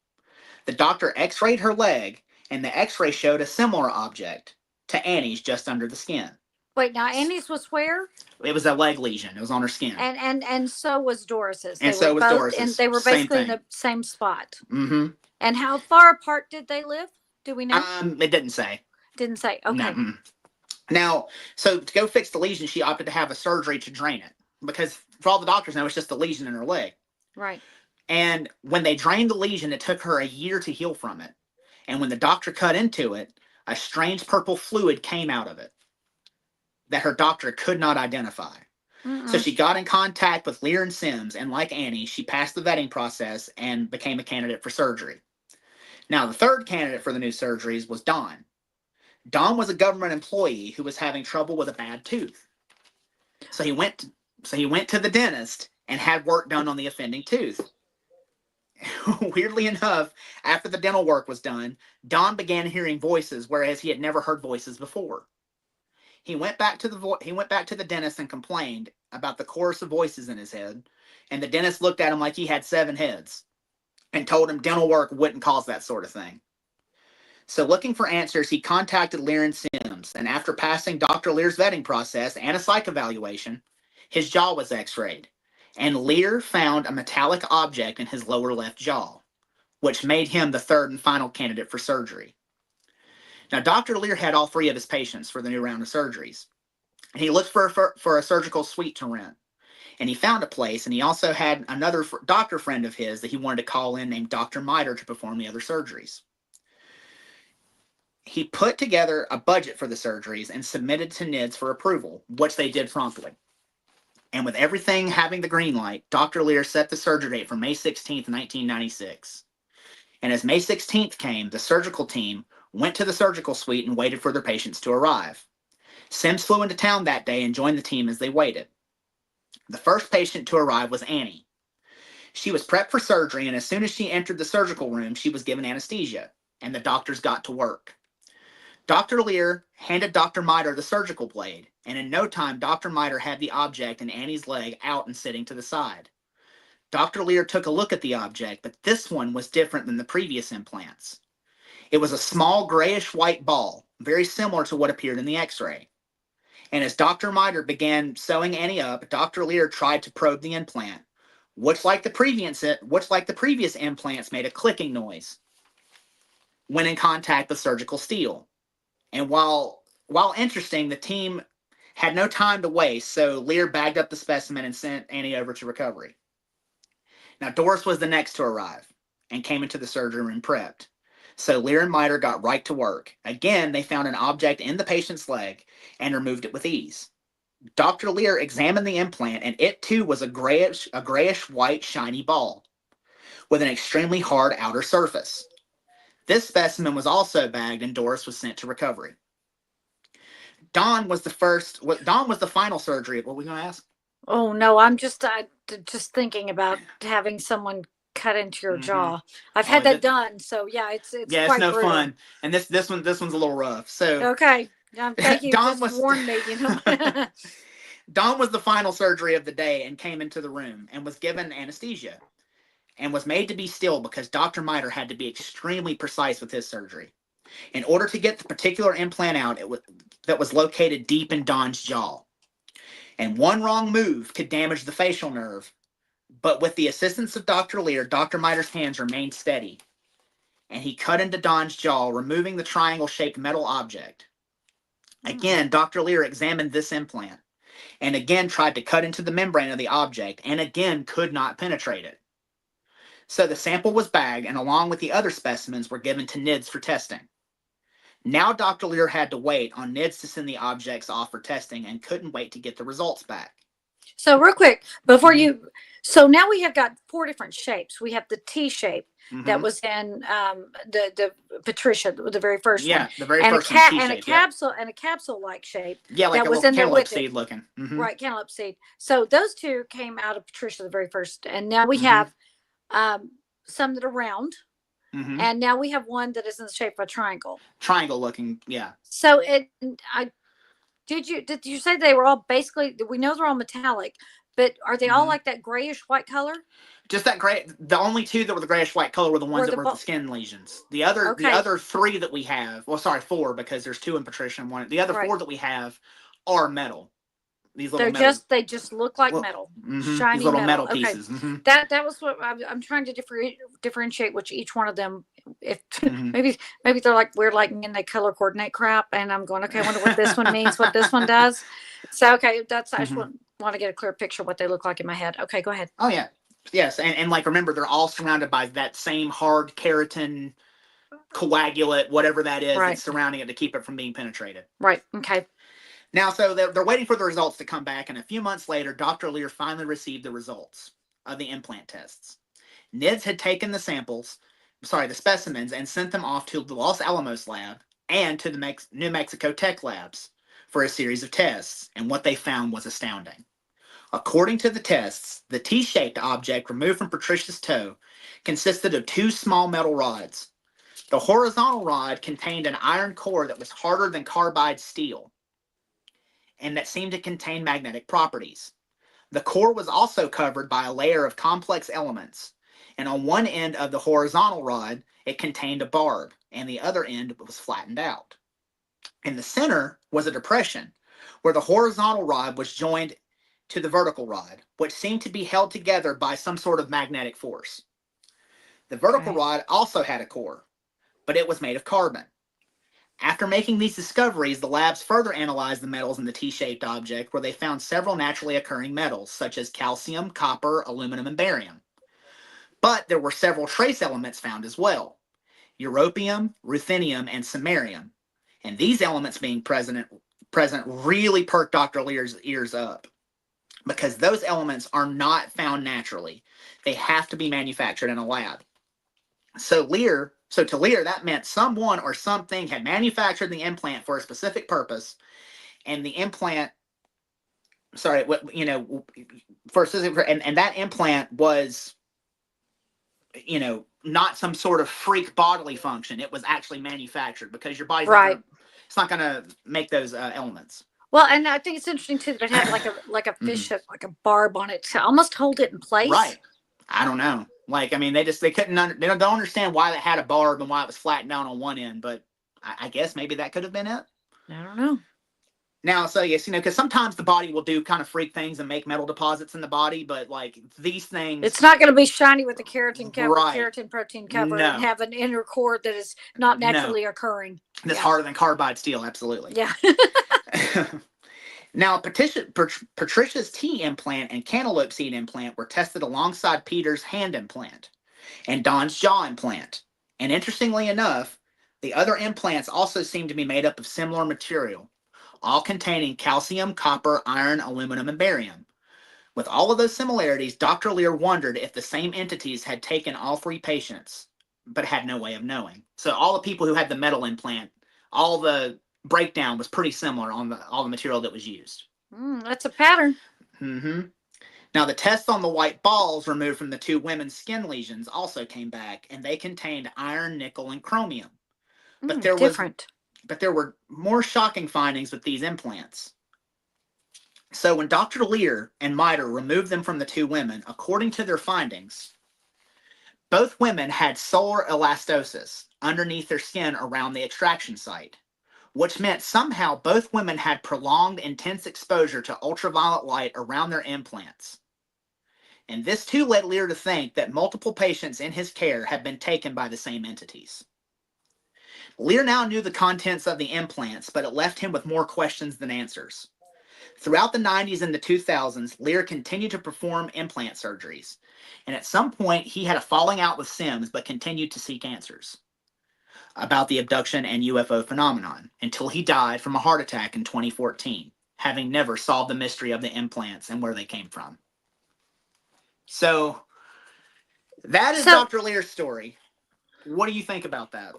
The doctor x-rayed her leg, and the x-ray showed a similar object to Annie's just under the skin. Wait, now Annie's was where? It was a leg lesion. It was on her skin. And so was Doris's. And so was Doris's. And they were basically in the same spot. Mm-hmm. And how far apart did they live? Do we know? It didn't say. Didn't say. Okay. No. Now, so to go fix the lesion, she opted to have a surgery to drain it. Because for all the doctors know, it's just a lesion in her leg. Right. And when they drained the lesion, it took her a year to heal from it. And when the doctor cut into it, a strange purple fluid came out of it that her doctor could not identify. So she got in contact with Leir and Sims, and like Annie, she passed the vetting process and became a candidate for surgery. Now, the third candidate for the new surgeries was Don. Don was a government employee who was having trouble with a bad tooth. So he went to the dentist and had work done on the offending tooth. Weirdly enough, after the dental work was done, Don began hearing voices, whereas he had never heard voices before. He went back to the dentist and complained about the chorus of voices in his head, and the dentist looked at him like he had 7 heads and told him dental work wouldn't cause that sort of thing. So looking for answers, he contacted Leir and Sims, and after passing Dr. Leir's vetting process and a psych evaluation, his jaw was x-rayed, and Leir found a metallic object in his lower left jaw, which made him the third and final candidate for surgery. Now, Dr. Leir had all 3 of his patients for the new round of surgeries. And he looked for a surgical suite to rent. And he found a place, and he also had another doctor friend of his that he wanted to call in named Dr. Miter to perform the other surgeries. He put together a budget for the surgeries and submitted to NIDS for approval, which they did promptly. And with everything having the green light, Dr. Leir set the surgery date for May 16th, 1996. And as May 16th came, the surgical team went to the surgical suite and waited for their patients to arrive. Sims flew into town that day and joined the team as they waited. The first patient to arrive was Annie. She was prepped for surgery, and as soon as she entered the surgical room, she was given anesthesia, and the doctors got to work. Dr. Leir handed Dr. Miter the surgical blade, and in no time, Dr. Miter had the object in Annie's leg out and sitting to the side. Dr. Leir took a look at the object, but this one was different than the previous implants. It was a small grayish-white ball, very similar to what appeared in the X-ray. And as Dr. Miter began sewing Annie up, Dr. Leir tried to probe the implant, which, like the previous implants, made a clicking noise when in contact with surgical steel. And while interesting, the team had no time to waste, so Leir bagged up the specimen and sent Annie over to recovery. Now, Doris was the next to arrive and came into the surgery room prepped. So Leir and Miter got right to work. Again, they found an object in the patient's leg and removed it with ease. Dr. Leir examined the implant, and it too was a grayish white shiny ball with an extremely hard outer surface. This specimen was also bagged, and Doris was sent to recovery. Dawn was the final surgery. What were we going to ask? Oh no, I'm just thinking about having someone cut into your jaw. I've had that done, so yeah, it's quite no brutal. fun. And this one's a little rough. So okay, thank you. Dawn just warned me. Dawn was the final surgery of the day and came into the room and was given anesthesia and was made to be still because Dr. Miter had to be extremely precise with his surgery. In order to get the particular implant out that was located deep in Dawn's jaw. And one wrong move could damage the facial nerve. But with the assistance of Dr. Leir, Dr. Miter's hands remained steady. And he cut into Dawn's jaw, removing the triangle-shaped metal object. Again, Dr. Leir examined this implant. And again tried to cut into the membrane of the object. And again could not penetrate it. So the sample was bagged, and along with the other specimens were given to NIDS for testing. Now Dr. Leir had to wait on NIDS to send the objects off for testing and couldn't wait to get the results back. So real quick, before so now we have got 4 different shapes. We have the T shape that was in the Patricia, the very first one. Yeah, the very first one. And a capsule-like shape. Yeah, like that a was little in there cantaloupe with seed looking. Right, cantaloupe seed. So those 2 came out of Patricia, the very first. And now we have some that are round. And now we have one that is in the shape of a triangle. Triangle looking, yeah. So did you say they were all basically? We know they're all metallic, but are they all like that grayish white color? Just that gray. The only 2 that were the grayish white color were the ones that were the skin lesions. The other 3 that we have, 4 because there's 2 in Patricia and 1. The other 4 that we have are metal. These little they just look like metal, shiny these little metal pieces. Okay. That was what I'm trying to differentiate which each one of them. If maybe they're like weird, like and they color coordinate crap, and I'm going, okay, I wonder what this one means, what this one does. So I just want to get a clear picture of what they look like in my head. Okay, go ahead. Oh yeah, yes, and like remember, they're all surrounded by that same hard keratin coagulate, whatever that is, that's surrounding it to keep it from being penetrated. Right. Okay. Now, so they're waiting for the results to come back, and a few months later, Dr. Leir finally received the results of the implant tests. NIDS had taken the specimens, and sent them off to the Los Alamos lab and to the New Mexico Tech labs for a series of tests, and what they found was astounding. According to the tests, the T-shaped object removed from Patricia's toe consisted of 2 small metal rods. The horizontal rod contained an iron core that was harder than carbide steel, and that seemed to contain magnetic properties. The core was also covered by a layer of complex elements, and on one end of the horizontal rod, it contained a barb, and the other end was flattened out. In the center was a depression, where the horizontal rod was joined to the vertical rod, which seemed to be held together by some sort of magnetic force. The vertical rod also had a core, but it was made of carbon. After making these discoveries, the labs further analyzed the metals in the T-shaped object, where they found several naturally occurring metals, such as calcium, copper, aluminum, and barium. But there were several trace elements found as well: europium, ruthenium, and samarium. And these elements being present really perked Dr. Leir's ears up, because those elements are not found naturally. They have to be manufactured in a lab. So to Leir, that meant someone or something had manufactured the implant for a specific purpose, and the implant, and that implant was not some sort of freak bodily function. It was actually manufactured because your body's right. it's not going to make those elements. Well, and I think it's interesting too that it had like a fish hook, like a barb on it to almost hold it in place. Right. I don't know. Like, I mean, they couldn't, they don't understand why it had a barb and why it was flattened down on one end, but I guess maybe that could have been it. I don't know. Now, so yes, because sometimes the body will do kind of freak things and make metal deposits in the body, but like these things, it's not going to be shiny with the keratin cover, right. Keratin protein cover, and have an inner core that is not naturally occurring. That's harder than carbide steel, absolutely. Yeah. Now, Patricia's T implant and cantaloupe seed implant were tested alongside Peter's hand implant and Don's jaw implant. And interestingly enough, the other implants also seem to be made up of similar material, all containing calcium, copper, iron, aluminum, and barium. With all of those similarities, Dr. Leir wondered if the same entities had taken all three patients, but had no way of knowing. So all the people who had the metal implant, all the breakdown was pretty similar on all the material that was used. That's a pattern. Now, the tests on the white balls removed from the two women's skin lesions also came back, and they contained iron, nickel, and chromium. But there were more shocking findings with these implants. So when Dr. Leir and Miter removed them from the two women, according to their findings, both women had solar elastosis underneath their skin around the extraction site, which meant somehow both women had prolonged intense exposure to ultraviolet light around their implants. And this too led Leir to think that multiple patients in his care had been taken by the same entities. Leir now knew the contents of the implants, but it left him with more questions than answers. Throughout the 90s and the 2000s, Leir continued to perform implant surgeries, and at some point he had a falling out with Sims, but continued to seek answers about the abduction and UFO phenomenon until he died from a heart attack in 2014, having never solved the mystery of the implants and where they came from. So that is Dr. Leir's story. What do you think about that?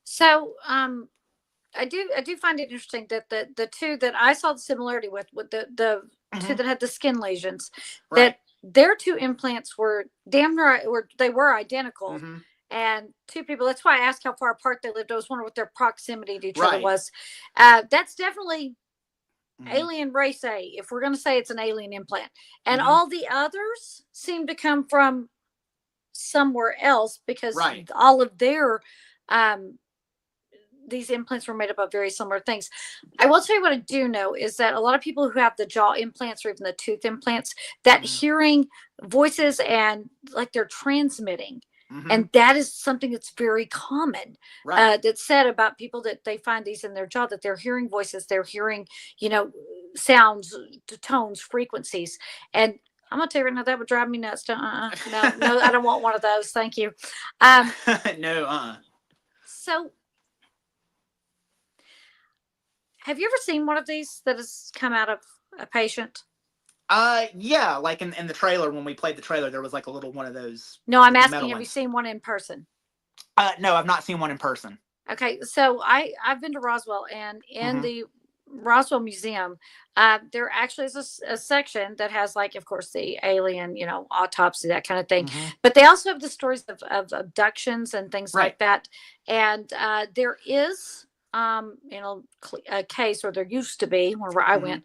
So, I do find it interesting that the two that I saw the similarity with the two that had the skin lesions, that their two implants were damn near, they were identical. And two people, that's why I asked how far apart they lived. I was wondering what their proximity to each other was. That's definitely alien race A, if we're going to say it's an alien implant. And all the others seem to come from somewhere else, because all of their these implants were made up of very similar things. I will tell you what I do know is that a lot of people who have the jaw implants or even the tooth implants, that hearing voices and like they're transmitting. And that is something that's very common. That's said about people that they find these in their jaw, that they're hearing voices, they're hearing, sounds, tones, frequencies. And I'm gonna tell you right now, that would drive me nuts. No, I don't want one of those. Thank you. So, have you ever seen one of these that has come out of a patient? Yeah, like in the trailer, when we played the trailer, there was like a little one of those. No, I'm asking, have you seen one in person? No, I've not seen one in person. Okay, so I've been to Roswell, and in the Roswell Museum, there actually is a section that has, like, of course, the alien, autopsy, that kind of thing. But they also have the stories of abductions and things like that. And there is, a case, or there used to be, whenever I went,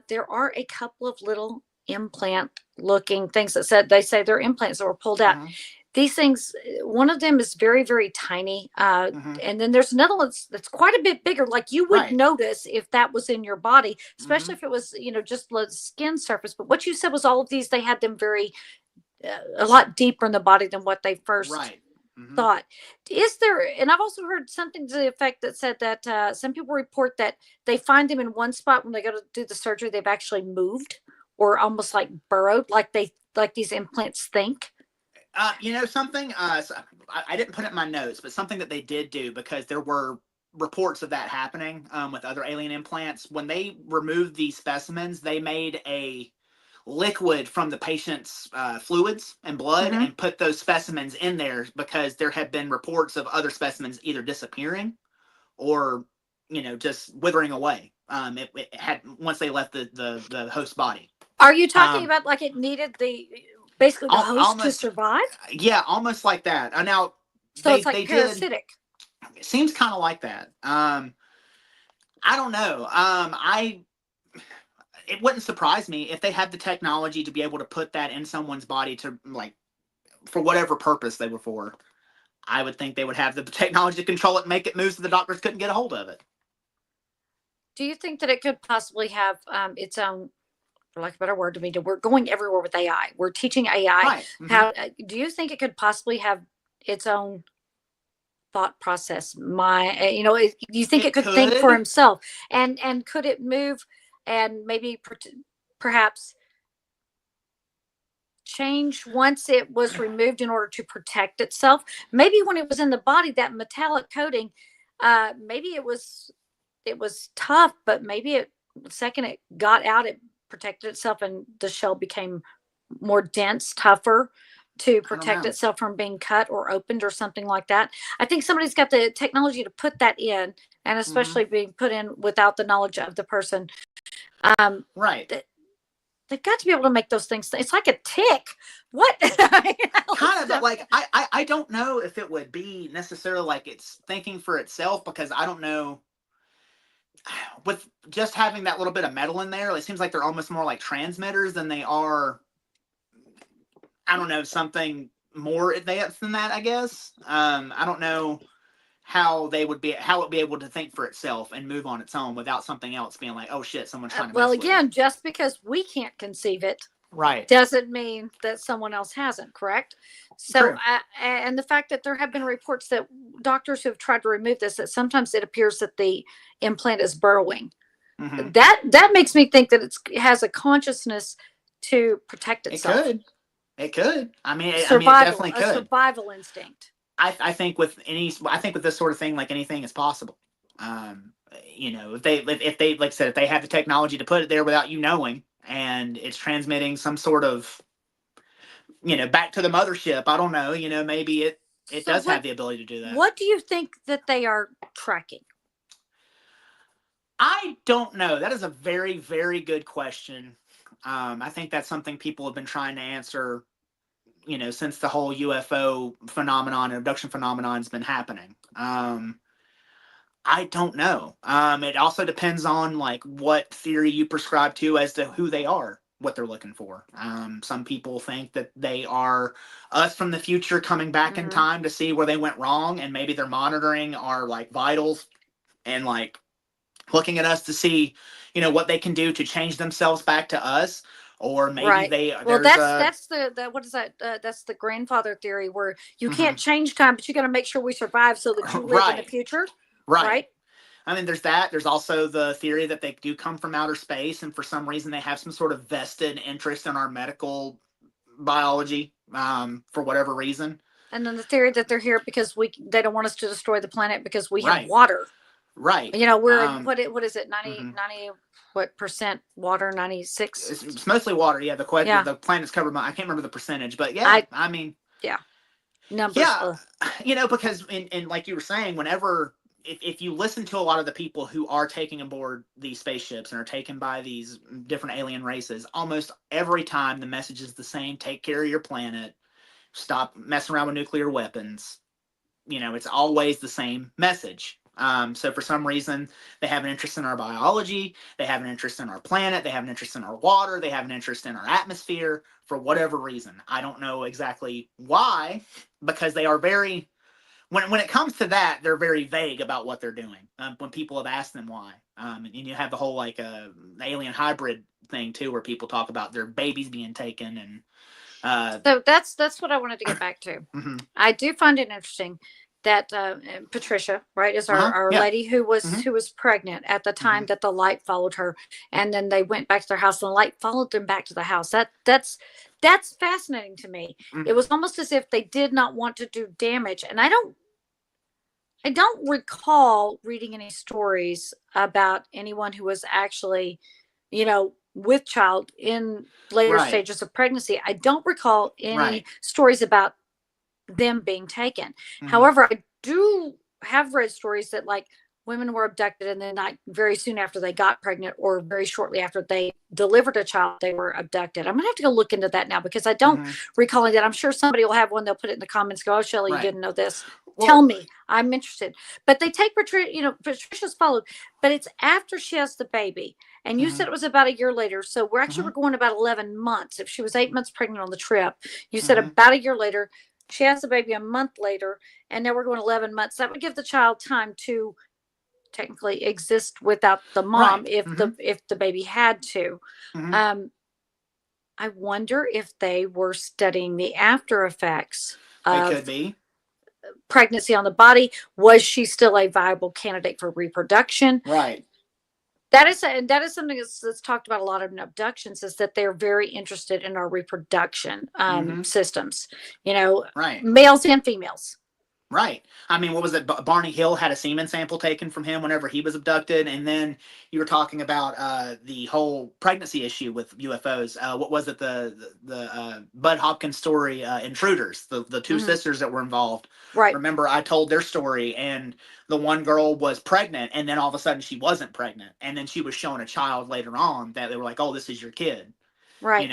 there are a couple of little implant looking things they say they're implants that were pulled out. These things, one of them is very, very tiny. And then there's another one that's quite a bit bigger. Like, you would notice if that was in your body, especially if it was, just the skin surface. But what you said was all of these, they had them very, a lot deeper in the body than what they first thought. Is there, and I've also heard something to the effect that said that some people report that they find them in one spot when they go to do the surgery, they've actually moved or almost like burrowed, like these implants think. Something, so I didn't put it in my notes, but something that they did do, because there were reports of that happening with other alien implants. When they removed these specimens, they made a liquid from the patient's fluids and blood and put those specimens in there, because there had been reports of other specimens either disappearing or just withering away. It had, once they left the host body. Are you talking about like it needed Basically, the host to survive. Yeah, almost like that. Now, so it's like parasitic. It seems kind of like that. I don't know. It wouldn't surprise me if they had the technology to be able to put that in someone's body to, like, for whatever purpose they were for. I would think they would have the technology to control it and make it move so the doctors couldn't get a hold of it. Do you think that it could possibly have its own, for lack of a better word, we're going everywhere with AI. We're teaching AI. Right. How do you think it could possibly have its own thought process? Do you think it could think for himself? And could it move and maybe perhaps change once it was removed in order to protect itself? Maybe when it was in the body, that metallic coating, maybe it was tough, but maybe the second it got out, it protected itself and the shell became more dense, tougher to protect itself from being cut or opened or something like that. I think somebody's got the technology to put that in, and especially being put in without the knowledge of the person. Right. They've got to be able to make those things. It's like a tick. What? Kind of, but like I don't know if it would be necessarily like it's thinking for itself, because I don't know. With just having that little bit of metal in there, it seems like they're almost more like transmitters than they are, I don't know, something more advanced than that, I guess. I don't know how it would be able to think for itself and move on its own without something else being like, oh shit, someone's trying to mess with it. Just because we can't conceive it, right, doesn't mean that someone else hasn't, correct? So, and the fact that there have been reports that doctors who have tried to remove this, that sometimes it appears that the implant is burrowing. That makes me think that it has a consciousness to protect itself. It could. I mean, it definitely could. A survival instinct. I think with this sort of thing, like anything is possible. If they, like I said, if they have the technology to put it there without you knowing, and it's transmitting some sort of, back to the mothership, I don't know, maybe it does have the ability to do that. What do you think that they are tracking? I don't know. That is a very, very good question. I think that's something people have been trying to answer, since the whole UFO phenomenon and abduction phenomenon has been happening. I don't know. It also depends on like what theory you prescribe to as to who they are, what they're looking for. Some people think that they are us from the future coming back in time to see where they went wrong, and maybe they're monitoring our like vitals and like looking at us to see, what they can do to change themselves back to us. Or maybe they. Well, that's the what is that? That's the grandfather theory, where you can't change time, but you got to make sure we survive so that you live in the future. Right. I mean, there's that. There's also the theory that they do come from outer space, and for some reason they have some sort of vested interest in our medical biology, for whatever reason. And then the theory that they're here because they don't want us to destroy the planet because we have water. Right. We're what is it? 90 what percent water? 96. It's mostly water. Yeah. The planet's covered by, I can't remember the percentage, but yeah. I mean. Yeah. Numbers. Yeah. Because in like you were saying, whenever if you listen to a lot of the people who are taking aboard these spaceships and are taken by these different alien races, almost every time the message is the same: take care of your planet, stop messing around with nuclear weapons. It's always the same message. So for some reason, they have an interest in our biology, they have an interest in our planet, they have an interest in our water, they have an interest in our atmosphere, for whatever reason. I don't know exactly why, because they are very, when it comes to that, they're very vague about what they're doing, when people have asked them why. And you have the whole like alien hybrid thing too, where people talk about their babies being taken. And so that's what I wanted to get back to. I do find it interesting that Patricia, right, is our lady who was pregnant at the time that the light followed her, and then they went back to their house and the light followed them back to the house. That's fascinating to me. It was almost as if they did not want to do damage, and I don't recall reading any stories about anyone who was actually, with child in later stages of pregnancy. I don't recall any stories about them being taken. However, I do have read stories that like women were abducted, and then like very soon after they got pregnant, or very shortly after they delivered a child, they were abducted. I'm gonna have to go look into that now, because I don't recall that. I'm sure somebody will have one. They'll put it in the comments. Go, oh, Shelley, you didn't know this. Well, tell me. I'm interested. But they take Patricia. Patricia's followed, but it's after she has the baby. And you said it was about a year later. So we're actually going about 11 months. If she was 8 months pregnant on the trip, you said about a year later. She has the baby a month later, and now we're going 11 months. That would give the child time to technically exist without the mom, if the baby had to. I wonder if they were studying the after effects of could be pregnancy on the body. Was she still a viable candidate for reproduction? Right. That is something that's talked about a lot of abductions, is that they're very interested in our reproduction systems, males and females. Right. I mean, what was it? Barney Hill had a semen sample taken from him whenever he was abducted. And then you were talking about the whole pregnancy issue with UFOs. What was it? The Bud Hopkins story, Intruders, the two sisters that were involved. Right. Remember, I told their story, and the one girl was pregnant, and then all of a sudden she wasn't pregnant. And then she was showing a child later on that they were like, oh, this is your kid. Right.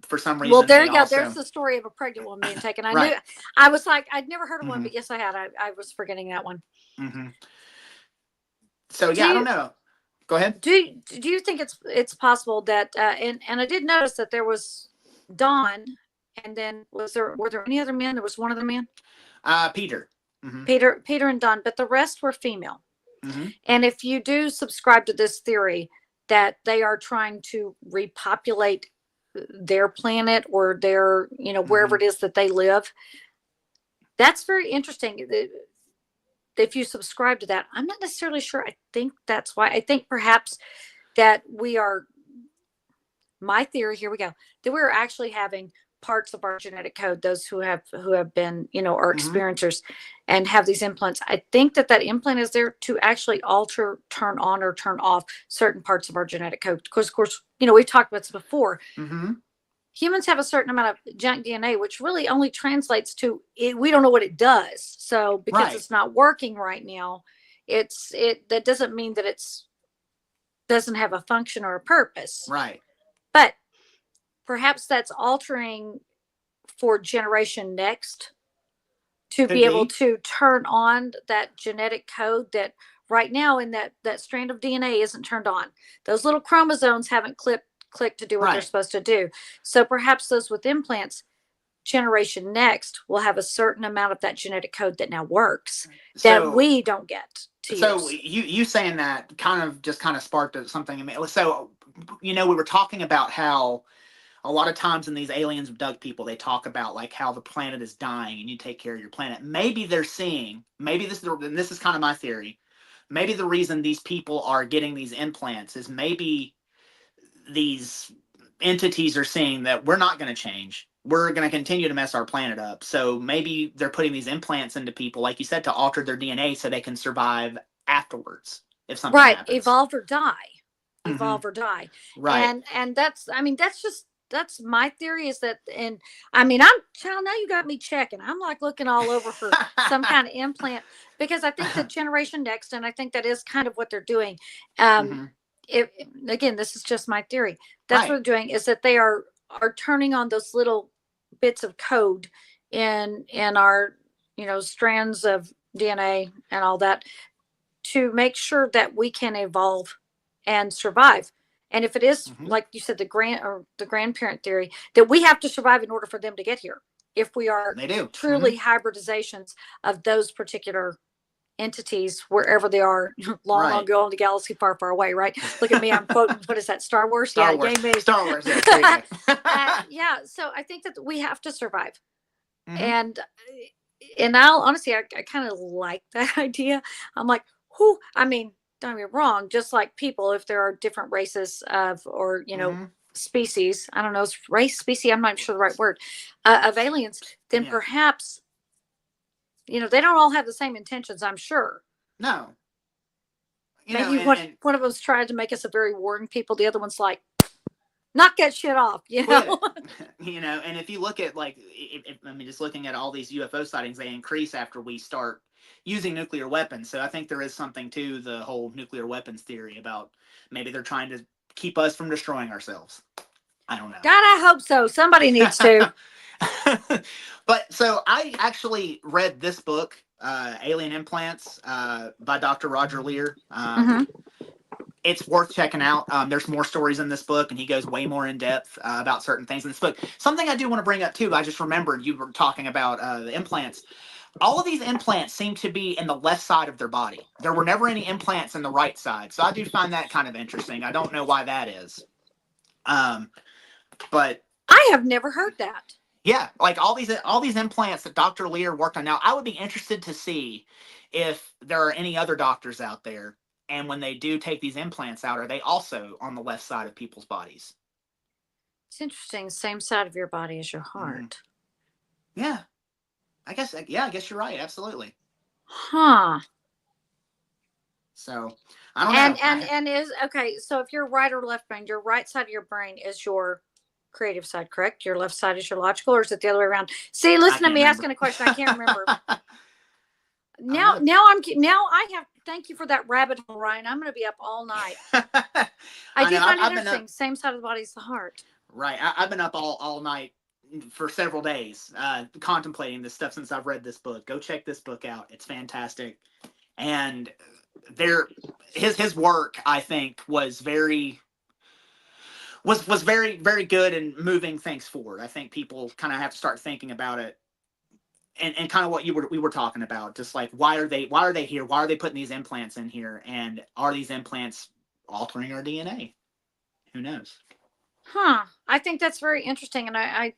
For some reason. Well, there you go. There's the story of a pregnant woman being taken. I knew. I was like, I'd never heard of one, but yes, I had. I was forgetting that one. So yeah, I don't know. Go ahead. Do you think it's possible that and I did notice that there was Don, and then were there any other men? There was one other man. Peter. Peter and Don, but the rest were female. And if you do subscribe to this theory that they are trying to repopulate their planet, or their, wherever it is that they live, that's very interesting. If you subscribe to that, I'm not necessarily sure. I think that's why. I think perhaps that my theory, here we go, that we're actually having parts of our genetic code, those who have been, are experiencers and have these implants. I think that implant is there to actually alter, turn on or turn off certain parts of our genetic code. Because of course, we've talked about this before. Humans have a certain amount of junk DNA, which really only translates to it. We don't know what it does. So because it's not working right now, that doesn't mean that it's doesn't have a function or a purpose. Right. But perhaps that's altering for generation next to be able to turn on that genetic code that right now in that strand of DNA isn't turned on. Those little chromosomes haven't clicked to do what they're supposed to do. So perhaps those with implants, generation next, will have a certain amount of that genetic code that now works that we don't get to use. So you saying that kind of sparked something in me. So, we were talking about how a lot of times in these aliens abduct people, they talk about like how the planet is dying and you take care of your planet. Maybe they're seeing, and this is kind of my theory, maybe the reason these people are getting these implants is maybe these entities are seeing that we're not going to change. We're going to continue to mess our planet up. So maybe they're putting these implants into people, like you said, to alter their DNA so they can survive afterwards if something happens. Evolve or die. Evolve or die. Right. And that's my theory, is that, and I mean, child, now you got me checking. I'm like looking all over for some kind of implant, because I think the generation next, and I think that is kind of what they're doing. Again, this is just my theory. That's what they're doing, is that they are turning on those little bits of code in our, strands of DNA and all that, to make sure that we can evolve and survive. And if it is, like you said, the grandparent theory, that we have to survive in order for them to get here, if we are truly hybridizations of those particular entities, wherever they are, long ago in the galaxy far, far away, right? Look at me, I'm quoting, what is that, Star Wars? Star Wars. Star Wars. Yeah, so I think that we have to survive. And I'll honestly, I kind of like that idea. I'm like, who? I mean, don't get me wrong, just like people, if there are different races of, or species, I don't know, race, species, I'm not sure the right word, of aliens, then perhaps they don't all have the same intentions, I'm sure. No. Maybe one of them's trying to make us a very warring people, the other one's like, knock that shit off, and if you look at, like, just looking at all these UFO sightings, they increase after we start using nuclear weapons. So I think there is something to the whole nuclear weapons theory about maybe they're trying to keep us from destroying ourselves. I don't know. God, I hope so. Somebody needs to. But so I actually read this book, Alien Implants, by Dr. Roger Leir. It's worth checking out. There's more stories in this book, and he goes way more in depth about certain things in this book. Something I do want to bring up too, I just remembered you were talking about the implants. All of these implants seem to be in the left side of their body. There were never any implants in the right side. So I do find that kind of interesting. I don't know why that is. But I have never heard that. Yeah, like all these implants that Dr. Leir worked on. Now, I would be interested to see if there are any other doctors out there, and when they do take these implants out, are they also on the left side of people's bodies? It's interesting. Same side of your body as your heart. Yeah. I guess you're right. Absolutely. Huh. So, I don't know. And is, okay, so if you're right or left brain, your right side of your brain is your creative side, correct? Your left side is your logical, or is it the other way around? See, listen to me asking a question. I can't remember. Now I have, thank you for that rabbit hole, Ryan. I'm going to be up all night. I do find it interesting. Same side of the body as the heart. Right. I've been up all night for several days contemplating this stuff since I've read this book. Go check this book out. It's fantastic. And his work, I think, was very very good in moving things forward. I think people kind of have to start thinking about it, and kind of what we were talking about, just like why are they here? Why are they putting these implants in here? And are these implants altering our DNA? Who knows? Huh. I think that's very interesting, and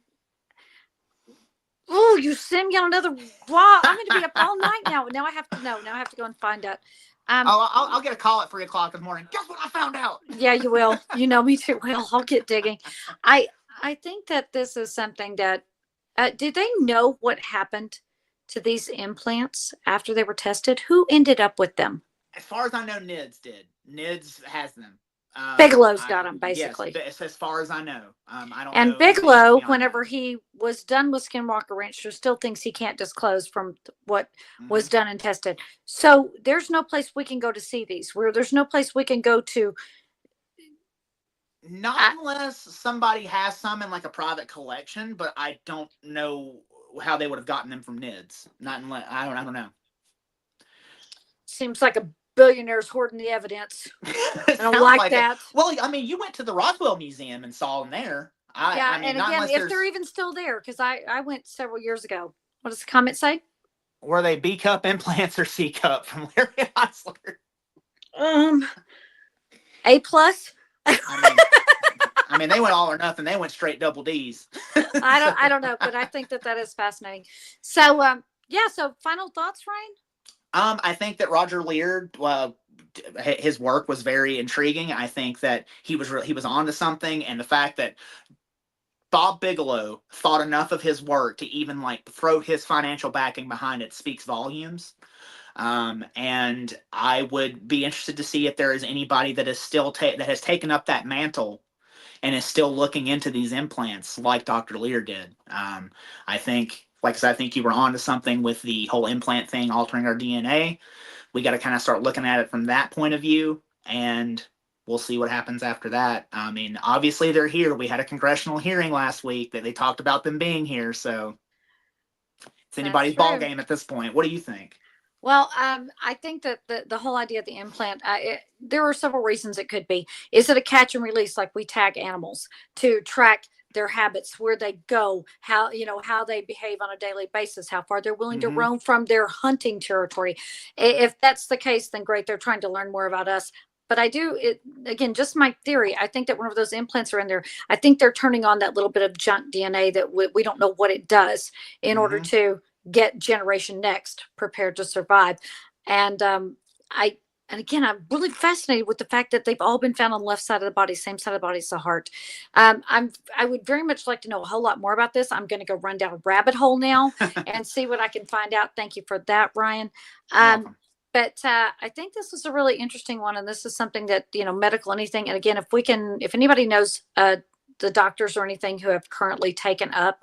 oh, you send me on another blog. I'm going to be up all night now. Now I have to know. Now I have to go and find out. I'll get a call at 3:00 in the morning. Guess what I found out? Yeah, you will. You know me too well. I'll get digging. I think that this is something that did they know what happened to these implants after they were tested? Who ended up with them? As far as I know, NIDS did. NIDS has them. Bigelow's got them, basically. Yes, as far as I know. I don't and know Bigelow, whenever he was done with Skinwalker Ranch, still thinks he can't disclose from what was done and tested. So there's no place we can go to see these. There's no place we can go to. Not unless somebody has some in like a private collection, but I don't know how they would have gotten them from NIDS. Not unless I don't know. Seems like a billionaires hoarding the evidence. I don't like that. Well, I mean, you went to the Roswell Museum and saw them there. I mean, and again, if they're even still there, because I went several years ago. What does the comment say? Were they B cup implants or C cup from Larry Osler? A plus. I mean, they went all or nothing. They went straight double D's. I don't know, but I think that is fascinating. So, So final thoughts, Ryan? I think that Roger Leir, his work was very intriguing. I think that he was onto something, and the fact that Bob Bigelow thought enough of his work to even like throw his financial backing behind it speaks volumes. And I would be interested to see if there is anybody that is still that has taken up that mantle and is still looking into these implants like Dr. Leir did. I think. Like I said, I think you were onto something with the whole implant thing altering our DNA. We got to kind of start looking at it from that point of view, and we'll see what happens after that. I mean, obviously they're here. We had a congressional hearing last week that they talked about them being here, so it's anybody's ball game at this point. What do you think? Well, I think that the whole idea of the implant, there are several reasons it could be. Is it a catch and release, like we tag animals to track their habits, where they go, how they behave on a daily basis, how far they're willing to roam from their hunting territory? If that's the case, then great. They're trying to learn more about us. But again, just my theory. I think that whenever those implants are in there, I think they're turning on that little bit of junk DNA that we don't know what it does in order to get generation next prepared to survive. And again, I'm really fascinated with the fact that they've all been found on the left side of the body, same side of the body as the heart. I would very much like to know a whole lot more about this. I'm going to go run down a rabbit hole now and see what I can find out. Thank you for that, Ryan. But I think this is a really interesting one, and this is something that, medical anything. And again, if anybody knows the doctors or anything who have currently taken up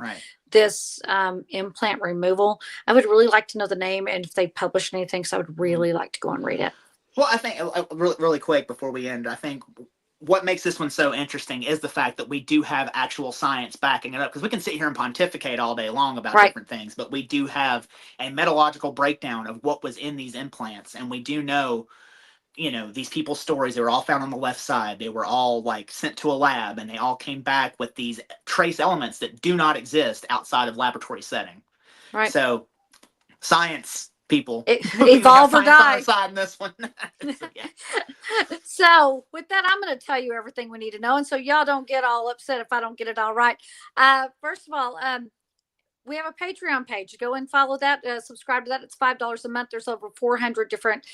this implant removal. I would really like to know the name and if they published anything, so I would really like to go and read it. Well, I think really quick before we end, I think what makes this one so interesting is the fact that we do have actual science backing it up, because we can sit here and pontificate all day long about different things, but we do have a metallurgical breakdown of what was in these implants, and we do know, these people's stories. They were all found on the left side. They were all like sent to a lab, and they all came back with these trace elements that do not exist outside of laboratory setting. Right. So, science. People evolve or die. Side in this one. So, yeah. So with that, I'm going to tell you everything we need to know, and so y'all don't get all upset if I don't get it all right. First of all, we have a Patreon page. Go and follow that. Subscribe to that. It's $5 a month. There's over 400 different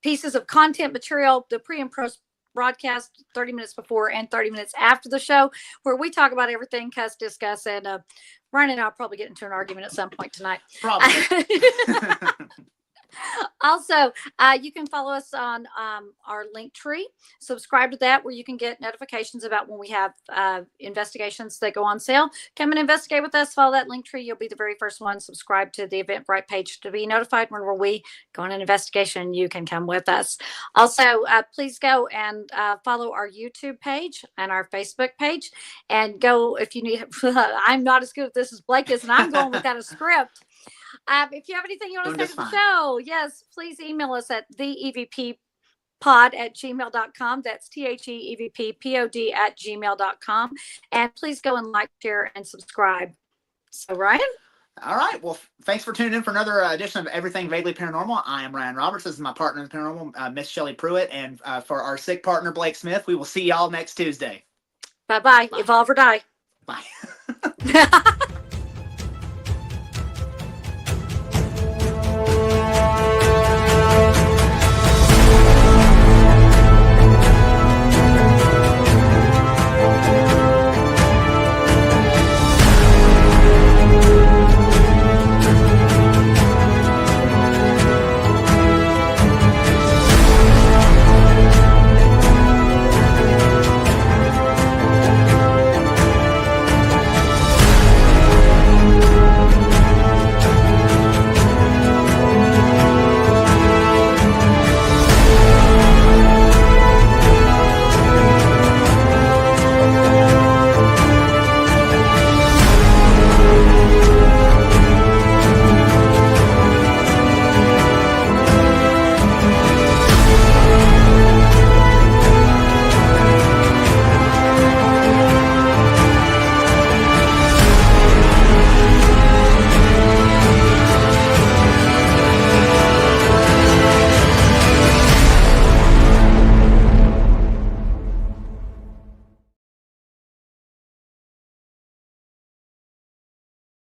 pieces of content material. The pre and post broadcast 30 minutes before and 30 minutes after the show, where we talk about everything, discuss, and Ryan and I'll probably get into an argument at some point tonight. Probably. Also, you can follow us on our link tree. Subscribe to that, where you can get notifications about when we have investigations that go on sale. Come and investigate with us. Follow that link tree. You'll be the very first one. Subscribe to the Eventbrite page to be notified whenever we go on an investigation. You can come with us. Also, please go and follow our YouTube page and our Facebook page. And go if you need. I'm not as good at this as Blake is, and I'm going without a script. If you have anything you want to say to the show, yes, please email us at theevppod@gmail.com. That's THEEVPPOD@gmail.com. And please go and like, share, and subscribe. So, Ryan? All right. Well, thanks for tuning in for another edition of Everything Vaguely Paranormal. I am Ryan Roberts. This is my partner in the paranormal, Miss Shelley Pruitt. And for our sick partner, Blake Smith, we will see y'all next Tuesday. Bye-bye. Evolve or die. Bye.